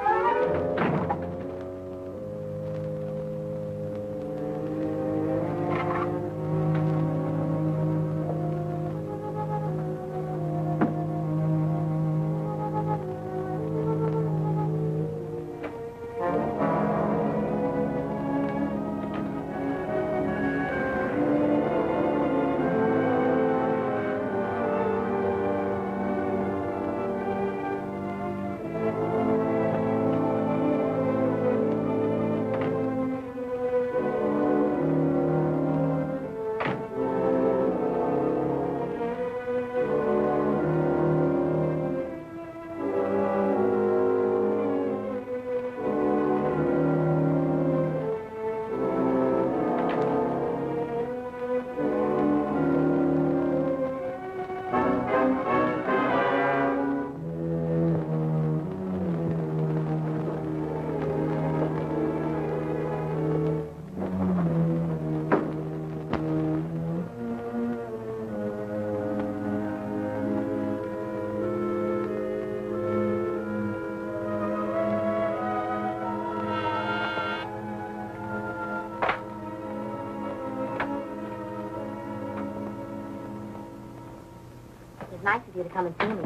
was nice of you to come and see me.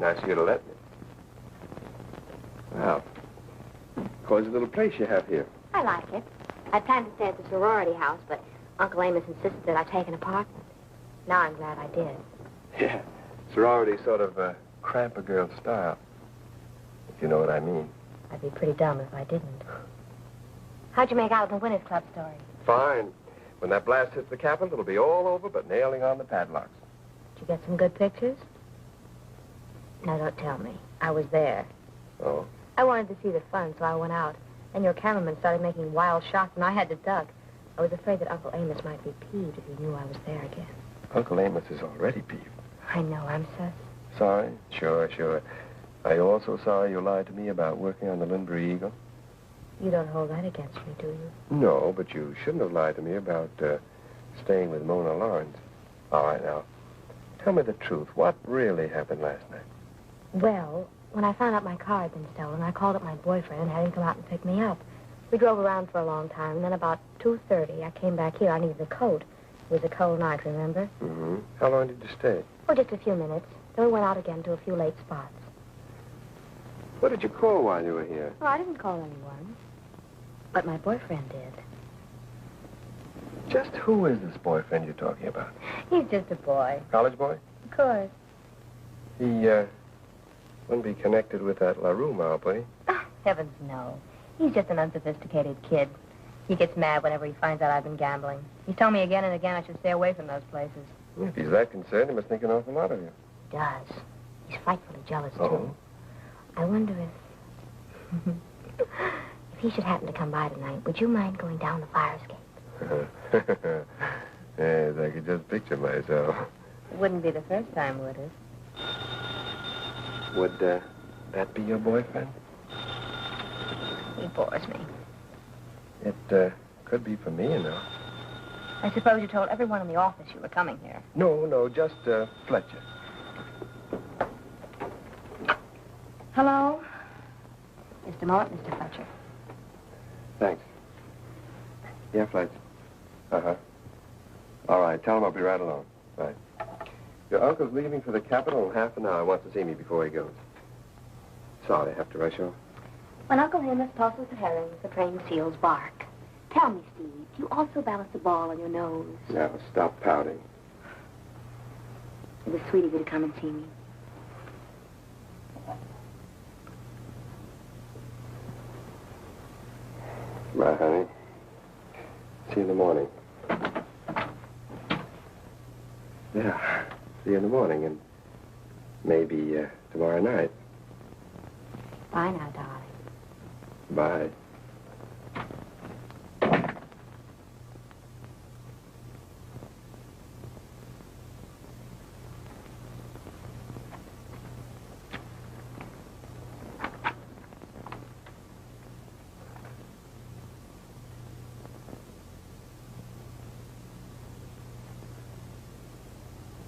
Nice of you to let me. Well, cozy little place you have here. I like it. I'd planned to stay at the sorority house, but Uncle Amos insisted that I take an apartment. Now I'm glad I did. Yeah, sorority sort of cramp a girl's style, if you know what I mean. I'd be pretty dumb if I didn't. How'd you make out with the Winners Club story? Fine. When that blast hits the Capitol, it'll be all over but nailing on the padlocks. Did you get some good pictures? No, don't tell me. I was there. Oh? I wanted to see the fun, so I went out. And your cameraman started making wild shots, and I had to duck. I was afraid that Uncle Amos might be peeved if he knew I was there again. Uncle Amos is already peeved. I know, I'm sus. Sorry? Sure. Are you also sorry you lied to me about working on the Lindbury Eagle? You don't hold that against me, do you? No, but you shouldn't have lied to me about staying with Mona Lawrence. All right, now, tell me the truth. What really happened last night? Well, when I found out my car had been stolen, I called up my boyfriend and had him come out and pick me up. We drove around for a long time, and then about 2:30, I came back here. I needed a coat. It was a cold night, remember? Mm-hmm. How long did you stay? Oh, just a few minutes. Then we went out again to a few late spots. What did you call while you were here? Oh, I didn't call anyone. But my boyfriend did. Just who is this boyfriend you're talking about? He's just a boy. College boy? Of course. He, wouldn't be connected with that LaRue mob, would he? Oh, heavens, no. He's just an unsophisticated kid. He gets mad whenever he finds out I've been gambling. He's told me again and again I should stay away from those places. If he's that concerned, he must think an awful lot of you. He does. He's frightfully jealous, too. Oh? I wonder if... if he should happen to come by tonight, would you mind going down the fire escape? Yes, I could just picture myself. It wouldn't be the first time, would it? Would, that be your boyfriend? He bores me. It, could be for me, you know. I suppose you told everyone in the office you were coming here. No, just, Fletcher. Hello? Just a moment, Mr. Fletcher. Thanks. Yeah, Fletcher. Uh-huh. All right, tell him I'll be right along. Right. Your uncle's leaving for the Capitol in half an hour. He wants to see me before he goes. Sorry, I have to rush off. When Uncle Amos tosses the herrings, the train seals bark. Tell me, Steve, do you also balance the ball on your nose? Now, stop pouting. It was sweet of you to come and see me. Bye, honey. See you in the morning. Yeah, see you in the morning, and maybe tomorrow night. Bye now, darling. Bye.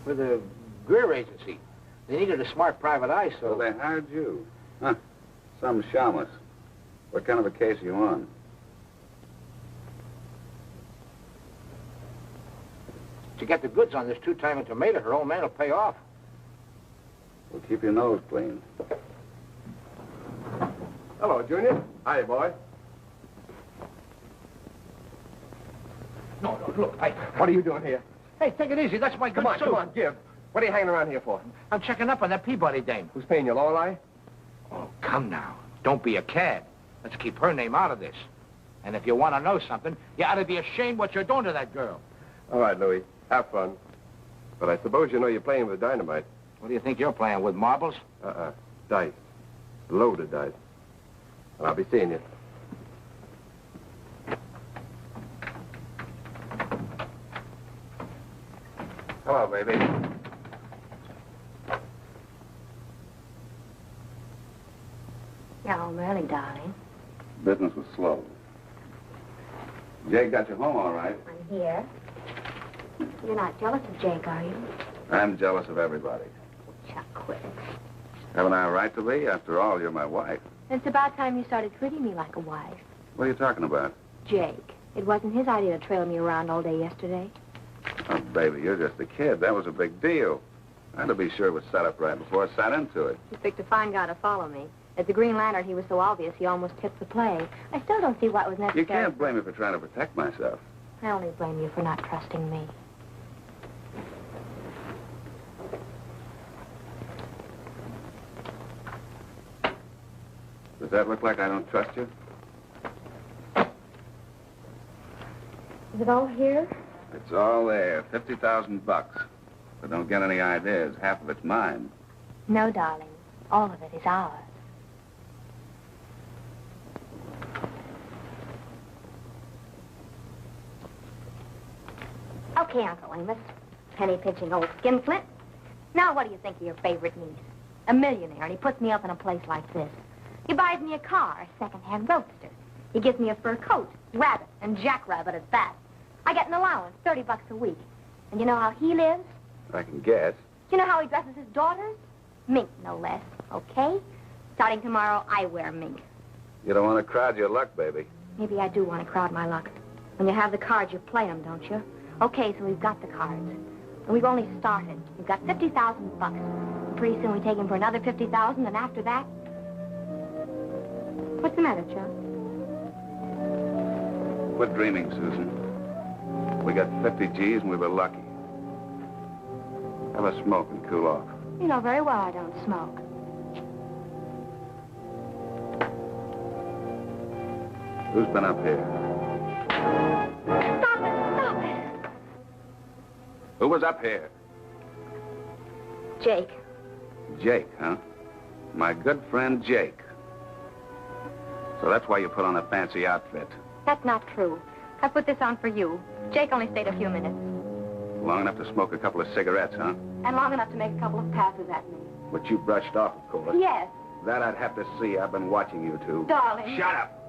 For the Greer Agency. They needed a smart private eye, so... So they hired you. Huh. Some shamus. What kind of a case are you on? To get the goods on this two-timing tomato, her old man will pay off. Well, keep your nose clean. Hello, Junior. Hi, boy. No, look, What are you doing here? Hey, take it easy. That's my good suit. Come on, give. What are you hanging around here for? I'm checking up on that Peabody dame. Who's paying you, Lorelei? Oh, come now. Don't be a cad. Let's keep her name out of this. And if you want to know something, you ought to be ashamed what you're doing to that girl. All right, Louie. Have fun. But I suppose you know you're playing with dynamite. What do you think you're playing with, marbles? Dice. Loaded dice. And I'll be seeing you. Hello, baby. You're home early, darling. Business was slow. Jake got you home all right. I'm here. You're not jealous of Jake, are you? I'm jealous of everybody. Chuck, quit it. Haven't I a right to be? After all, you're my wife. It's about time you started treating me like a wife. What are you talking about? Jake. It wasn't his idea to trail me around all day yesterday. Oh, baby, you're just a kid. That was a big deal. I had to be sure it was set up right before I sat into it. You picked a fine guy to follow me. As the Green Lantern, he was so obvious he almost tipped the play. I still don't see what was necessary. You can't blame me for trying to protect myself. I only blame you for not trusting me. Does that look like I don't trust you? Is it all here? It's all there. $50,000 bucks. But don't get any ideas. Half of it's mine. No, darling. All of it is ours. Okay, Uncle Amos. Penny-pinching old skinflint. Now, what do you think of your favorite niece? A millionaire, and he puts me up in a place like this. He buys me a car, a second-hand roadster. He gives me a fur coat, rabbit, and jackrabbit at that. I get an allowance, $30 a week. And you know how he lives? I can guess. You know how he dresses his daughters? Mink, no less, okay? Starting tomorrow, I wear mink. You don't want to crowd your luck, baby. Maybe I do want to crowd my luck. When you have the cards, you play them, don't you? Okay, so we've got the cards. And we've only started. We've got $50,000 bucks. Pretty soon we take him for another $50,000, and after that... What's the matter, Chuck? Quit dreaming, Susan. We got 50 G's and we were lucky. Have a smoke and cool off. You know very well I don't smoke. Who's been up here? Stop it! Stop it! Who was up here? Jake. Jake, huh? My good friend Jake. So that's why you put on a fancy outfit. That's not true. I put this on for you. Jake only stayed a few minutes. Long enough to smoke a couple of cigarettes, huh? And long enough to make a couple of passes at me. But you brushed off, of course. Yes. That I'd have to see. I've been watching you two. Darling. Shut up!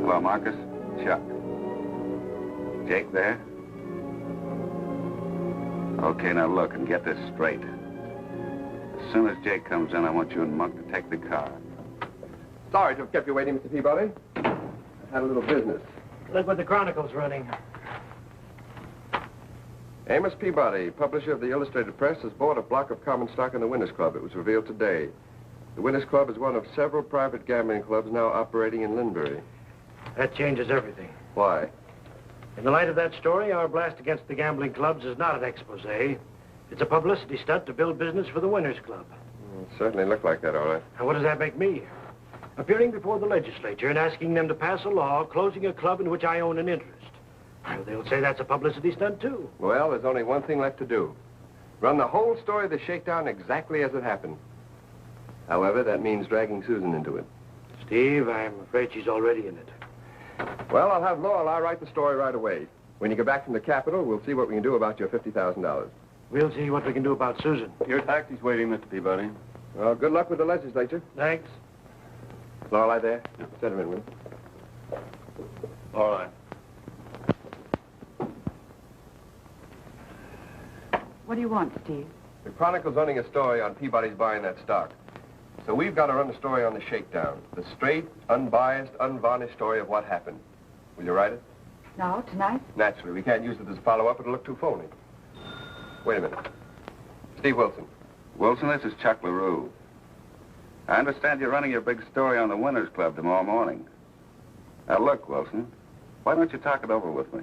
Hello, Marcus. Chuck. Jake there? Okay, now look and get this straight. As soon as Jake comes in, I want you and Monk to take the car. Sorry to have kept you waiting, Mr. Peabody. I had a little business. Look what the Chronicle's running. Amos Peabody, publisher of the Illustrated Press, has bought a block of common stock in the Winners Club. It was revealed today. The Winners Club is one of several private gambling clubs now operating in Linbury. That changes everything. Why? In the light of that story, our blast against the gambling clubs is not an expose. It's a publicity stunt to build business for the Winners Club. It certainly looked like that, all right. And what does that make me? Appearing before the legislature and asking them to pass a law closing a club in which I own an interest. Well, they'll say that's a publicity stunt, too. Well, there's only one thing left to do. Run the whole story of the shakedown exactly as it happened. However, that means dragging Susan into it. Steve, I'm afraid she's already in it. Well, I'll have Lorelei write the story right away. When you get back from the Capitol, we'll see what we can do about your $50,000. We'll see what we can do about Susan. Your taxi's waiting, Mr. Peabody. Well, good luck with the legislature. Thanks. Lorelei there? Yeah. Send him in, will you? All right. What do you want, Steve? The Chronicle's running a story on Peabody's buying that stock. So we've got to run a story on the shakedown. The straight, unbiased, unvarnished story of what happened. Will you write it? No, tonight? Naturally. We can't use it as follow-up. It'll look too phony. Wait a minute. Steve Wilson. Wilson, this is Chuck LaRue. I understand you're running your big story on the Winners Club tomorrow morning. Now, look, Wilson, why don't you talk it over with me?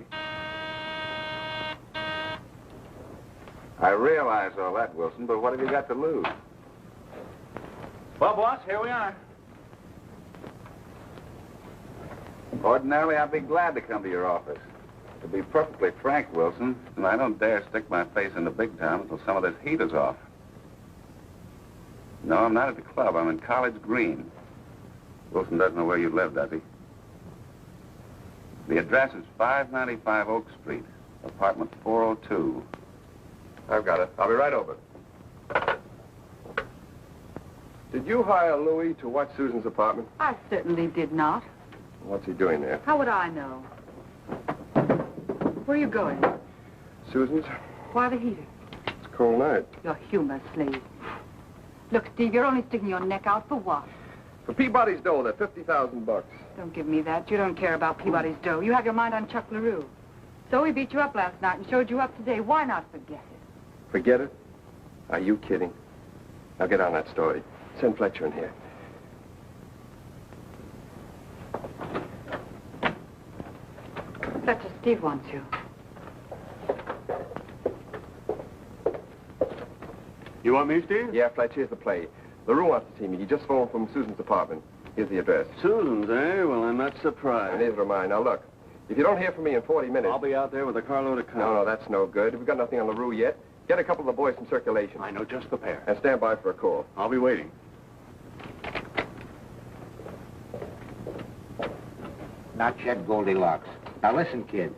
I realize all that, Wilson, but what have you got to lose? Well, boss, here we are. Ordinarily, I'd be glad to come to your office. To be perfectly frank, Wilson, I don't dare stick my face in the big time until some of this heat is off. No, I'm not at the club. I'm in College Green. Wilson doesn't know where you live, does he? The address is 595 Oak Street, apartment 402. I've got it. I'll be right over. Did you hire Louie to watch Susan's apartment? I certainly did not. What's he doing there? How would I know? Where are you going? Susan's? Why the heater? It's a cold night. Your humor, Slade. Look, Steve, you're only sticking your neck out for what? For Peabody's dough, they're $50,000. Don't give me that. You don't care about Peabody's dough. You have your mind on Chuck LaRue. So he beat you up last night and showed you up today. Why not forget it? Forget it? Are you kidding? Now get on that story. Send Fletcher in here. Fletcher, Steve wants you. You want me, Steve? Yeah, Fletcher, here's the play. LaRue wants to see me. He just phoned from Susan's apartment. Here's the address. Susan's, eh? Well, I'm not surprised. Neither am I. Now, look. If you don't hear from me in 40 minutes... I'll be out there with a carload of cars. No, that's no good. We've got nothing on LaRue yet. Get a couple of the boys from circulation. I know just the pair. And stand by for a call. I'll be waiting. Not yet, Goldilocks. Now listen, kid.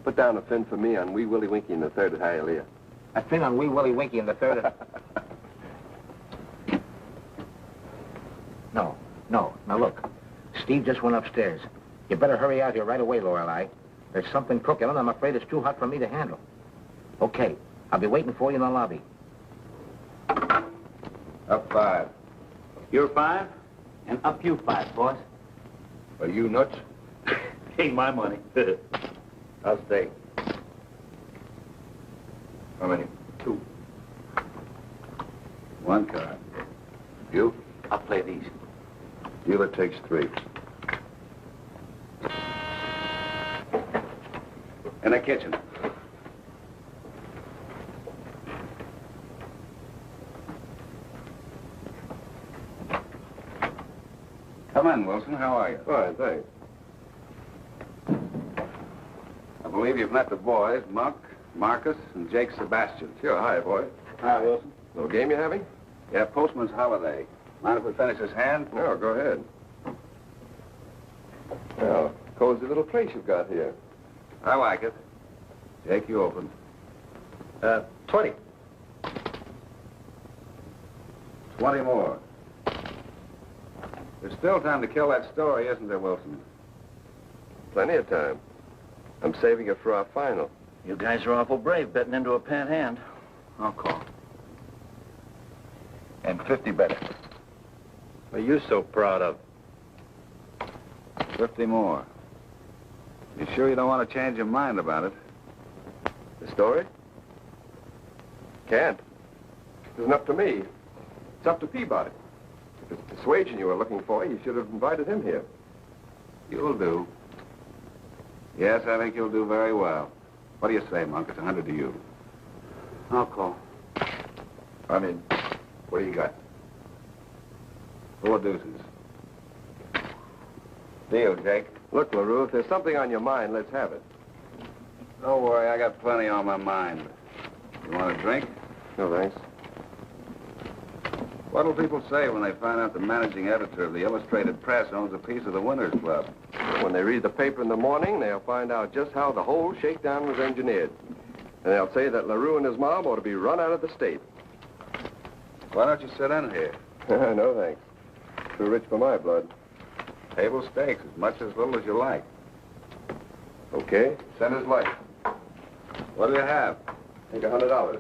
Put down a fin for me on Wee Willie Winky in the third at Hialeah. A fin on Wee Willie Winky in the third. No. Now look. Steve just went upstairs. You better hurry out here right away, Lorelei. There's something cooking, and I'm afraid it's too hot for me to handle. Okay. I'll be waiting for you in the lobby. Up 5. You're 5, and up you 5, boss. Are you nuts? Ain't my money. I'll stay. How many? 2. 1 card. You? I'll play these. Dealer takes 3. In the kitchen. Come in, Wilson. How are you? Fine, thanks. I believe you've met the boys, Monk, Marcus, and Jake Sebastian. Sure. Hi, boy. Hi, Wilson. Little game you having? Yeah, postman's holiday. Mind if we finish his hand? No, go ahead. Well, cozy little place you've got here. I like it. Jake, you open. 20. 20 more. There's still time to kill that story, isn't there, Wilson? Plenty of time. I'm saving it for our final. You guys are awful brave betting into a pat hand. I'll call. And 50 better. What are you so proud of? 50 more. You sure you don't want to change your mind about it? The story? Can't. It isn't up to me. It's up to Peabody. If it's persuasion you were looking for, you should have invited him here. You'll do. Yes, I think you'll do very well. What do you say, Monk? It's 100 to you. I'll call. What do you got? 4 deuces. Deal, Jake. Look, LaRue, if there's something on your mind, let's have it. Don't worry, I got plenty on my mind. You want a drink? No, thanks. What'll people say when they find out the managing editor of the Illustrated Press owns a piece of the Winners Club? When they read the paper in the morning, they'll find out just how the whole shakedown was engineered. And they'll say that LaRue and his mob ought to be run out of the state. Why don't you sit in here? No, thanks. Too rich for my blood. Table stakes, as much as little as you like. Okay, send his life. What do you have? Take $100.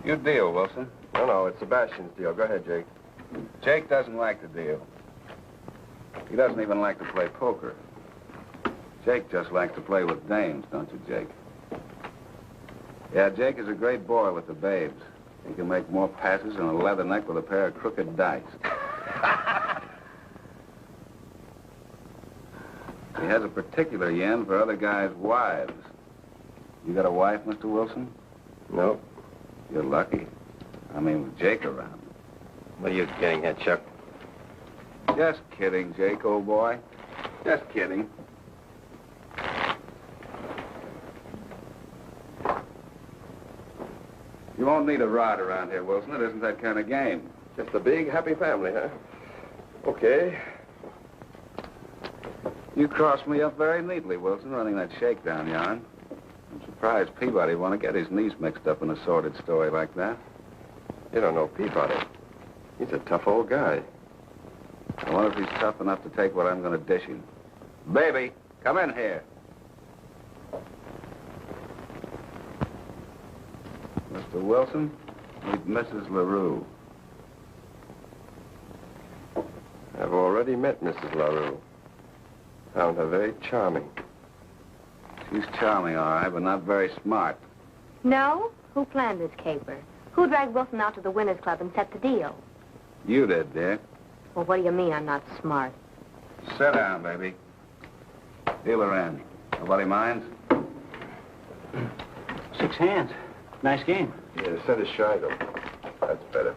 You deal, Wilson. No, it's Sebastian's deal. Go ahead, Jake. Jake doesn't like to deal. He doesn't even like to play poker. Jake just likes to play with dames, don't you, Jake? Yeah, Jake is a great boy with the babes. He can make more passes than a leather neck with a pair of crooked dice. He has a particular yen for other guys' wives. You got a wife, Mr. Wilson? No. You're lucky. I mean, with Jake around. What are you getting at, Chuck? Just kidding, Jake, old boy. Just kidding. You won't need a rod around here, Wilson. It isn't that kind of game. Just a big, happy family, huh? Okay. You crossed me up very neatly, Wilson, running that shakedown yarn. I'm surprised Peabody want to get his niece mixed up in a sordid story like that. You don't know Peabody. He's a tough old guy. I wonder if he's tough enough to take what I'm going to dish him. Baby, come in here. Mr. Wilson, meet Mrs. LaRue. I've already met Mrs. LaRue. Found her very charming. She's charming, all right, but not very smart. No? Who planned this caper? Who dragged Wilson out to the Winners Club and set the deal? You did, dear. Well, what do you mean I'm not smart? Sit down, baby. Dealer in. Nobody minds? 6 hands. Nice game. Yeah, the center's shy, though. That's better.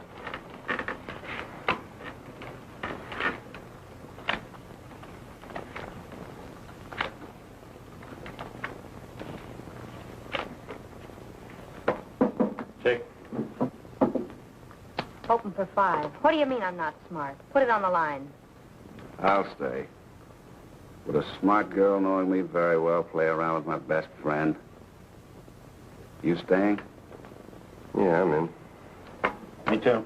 Check. Open for 5. What do you mean I'm not smart? Put it on the line. I'll stay. Would a smart girl, knowing me very well, play around with my best friend? You staying? Yeah, I'm in. Me too.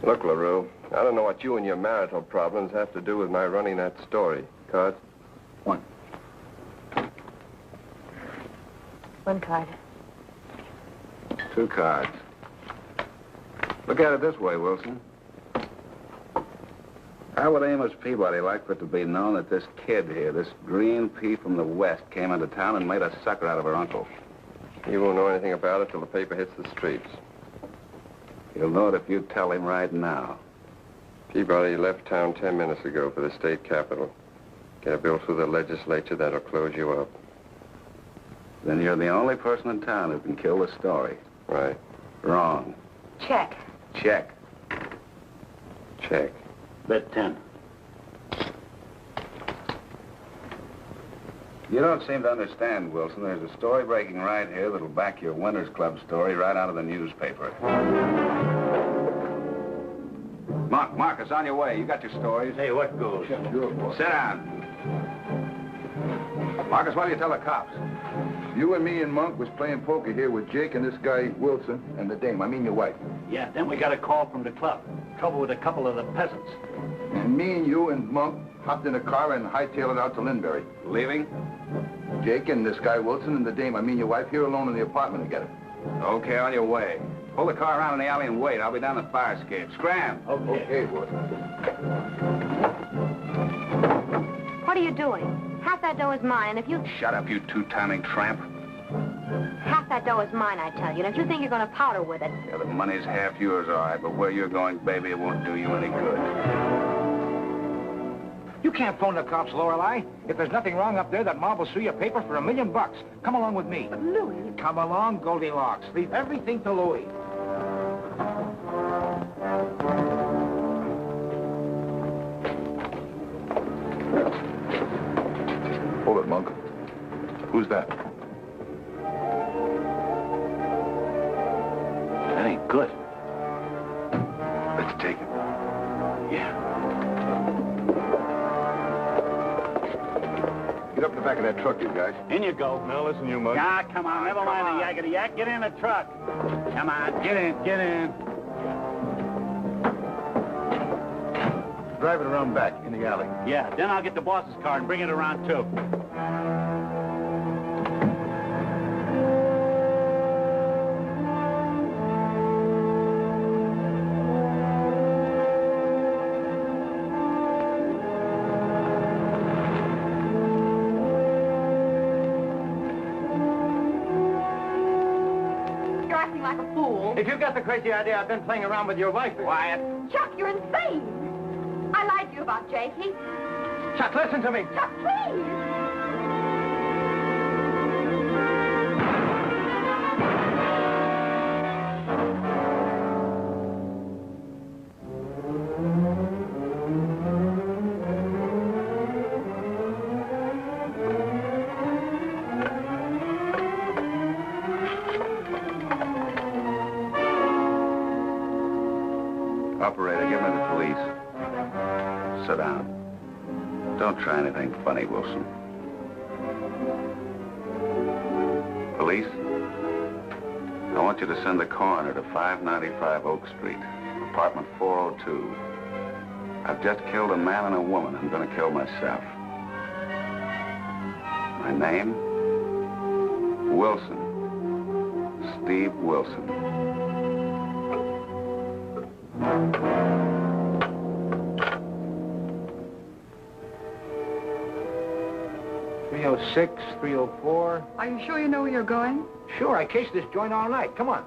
Look, LaRue, I don't know what you and your marital problems have to do with my running that story. Cards? 1. 1 card. 2 cards. Look at it this way, Wilson. How would Amos Peabody like for it to be known that this kid here, this green pea from the West, came into town and made a sucker out of her uncle? He won't know anything about it till the paper hits the streets. He'll know it if you tell him right now. Peabody left town 10 minutes ago for the state capitol. Get a bill through the legislature that'll close you up. Then you're the only person in town who can kill the story. Right. Wrong. Check. Check. Check. Bet 10. You don't seem to understand, Wilson. There's a story breaking right here that'll back your Winners Club story right out of the newspaper. Marcus, on your way. You got your stories. Hey, what goes? Sit down. Marcus, what do you tell the cops? You and me and Monk was playing poker here with Jake and this guy, Wilson, and the dame. I mean your wife. Yeah, then we got a call from the club. Trouble with a couple of the peasants. And me and you and Monk hopped in a car and hightailed it out to Linbury. Leaving? Jake and this guy, Wilson, and the dame, I mean your wife, here alone in the apartment together. Okay, on your way. Pull the car around in the alley and wait. I'll be down the fire escape. Scram. Okay, boy. What are you doing? Half that dough is mine, and if you... Shut up, you two-timing tramp. Half that dough is mine, I tell you, and if you think you're going to powder with it... Yeah, the money's half yours, all right, but where you're going, baby, it won't do you any good. You can't phone the cops, Lorelei. If there's nothing wrong up there, that mob will sue your paper for $1 million. Come along with me. But Louie... Come along, Goldilocks. Leave everything to Louie. Hold it, Monk. Who's that? That ain't good. Let's take him. Yeah. Get up in the back of that truck, you guys. In you go. Now listen, you mug. Ah, come on. Never mind the yakety yak. Get in the truck. Come on. Get in. Get in. Drive it around back in the alley. Yeah, then I'll get the boss's car and bring it around, too. You're acting like a fool. If you've got the crazy idea I've been playing around with your wife... Quiet. Chuck, you're insane. I lied to you about Jake. Chuck, listen to me. Chuck, please. Operator, give me the police. Sit down. Don't try anything funny, Wilson. Police, I want you to send the coroner to 595 Oak Street, apartment 402. I've just killed a man and a woman. I'm going to kill myself. My name? Wilson. Steve Wilson. 306, 304. Are you sure you know where you're going? Sure, I cased this joint all night. Come on.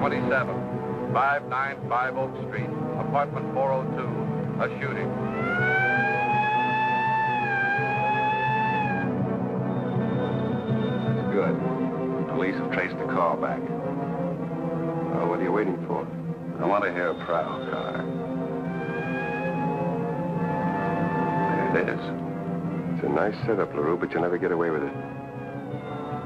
#27, 595 Oak Street, apartment 402, a shooting. Good. Police have traced the call back. Oh, what are you waiting for? I want to hear a prowl car. There it is. It's a nice setup, LaRue, but you'll never get away with it.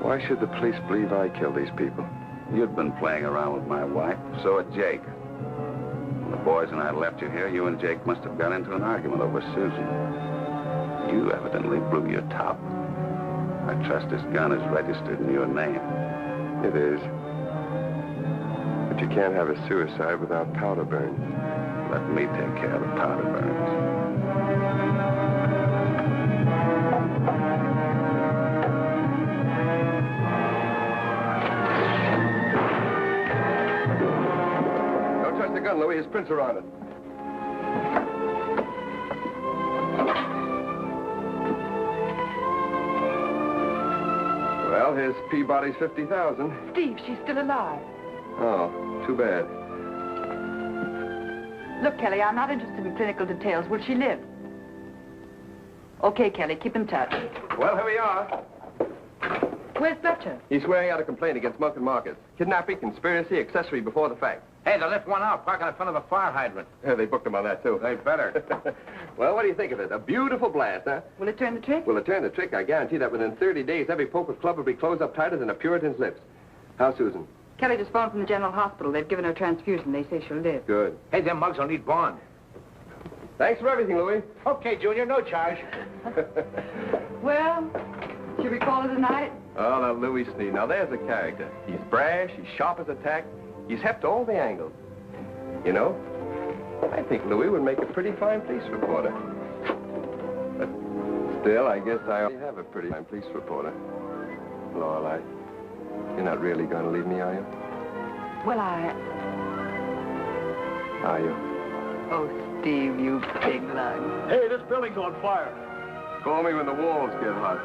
Why should the police believe I killed these people? You'd been playing around with my wife. So had Jake. When the boys and I left you here, you and Jake must have got into an argument over Susan. You evidently blew your top. I trust this gun is registered in your name. It is. But you can't have a suicide without powder burns. Let me take care of the powder burns. The gun, Louie. His prints are on it. Well, here's Peabody's 50,000. Steve, she's still alive. Oh, too bad. Look, Kelly, I'm not interested in clinical details. Will she live? Okay, Kelly, keep in touch. Well, here we are. Where's Fletcher? He's swearing out a complaint against Monk and Marcus. Kidnapping, conspiracy, accessory before the fact. Hey, they left one out, parking in front of a fire hydrant. Yeah, they booked him on that, too. They better. Well, what do you think of it? A beautiful blast, huh? Will it turn the trick? Will it turn the trick? I guarantee that within 30 days, every poker club will be closed up tighter than a Puritan's lips. How's Susan? Kelly just phoned from the general hospital. They've given her a transfusion. They say she'll live. Good. Hey, them mugs will need bond. Thanks for everything, Louie. Okay, Junior, no charge. Well, should we call it a night? Oh, now, Louie Snead. Now, there's a character. He's brash, he's sharp as a tack. He's hep to all the angles. You know, I think Louie would make a pretty fine police reporter. But still, I guess I already have a pretty fine police reporter. Lorelei, you're not really going to leave me, are you? Well, Are you? Oh, Steve, you big lug. Hey, this building's on fire. Call me when the walls get hot.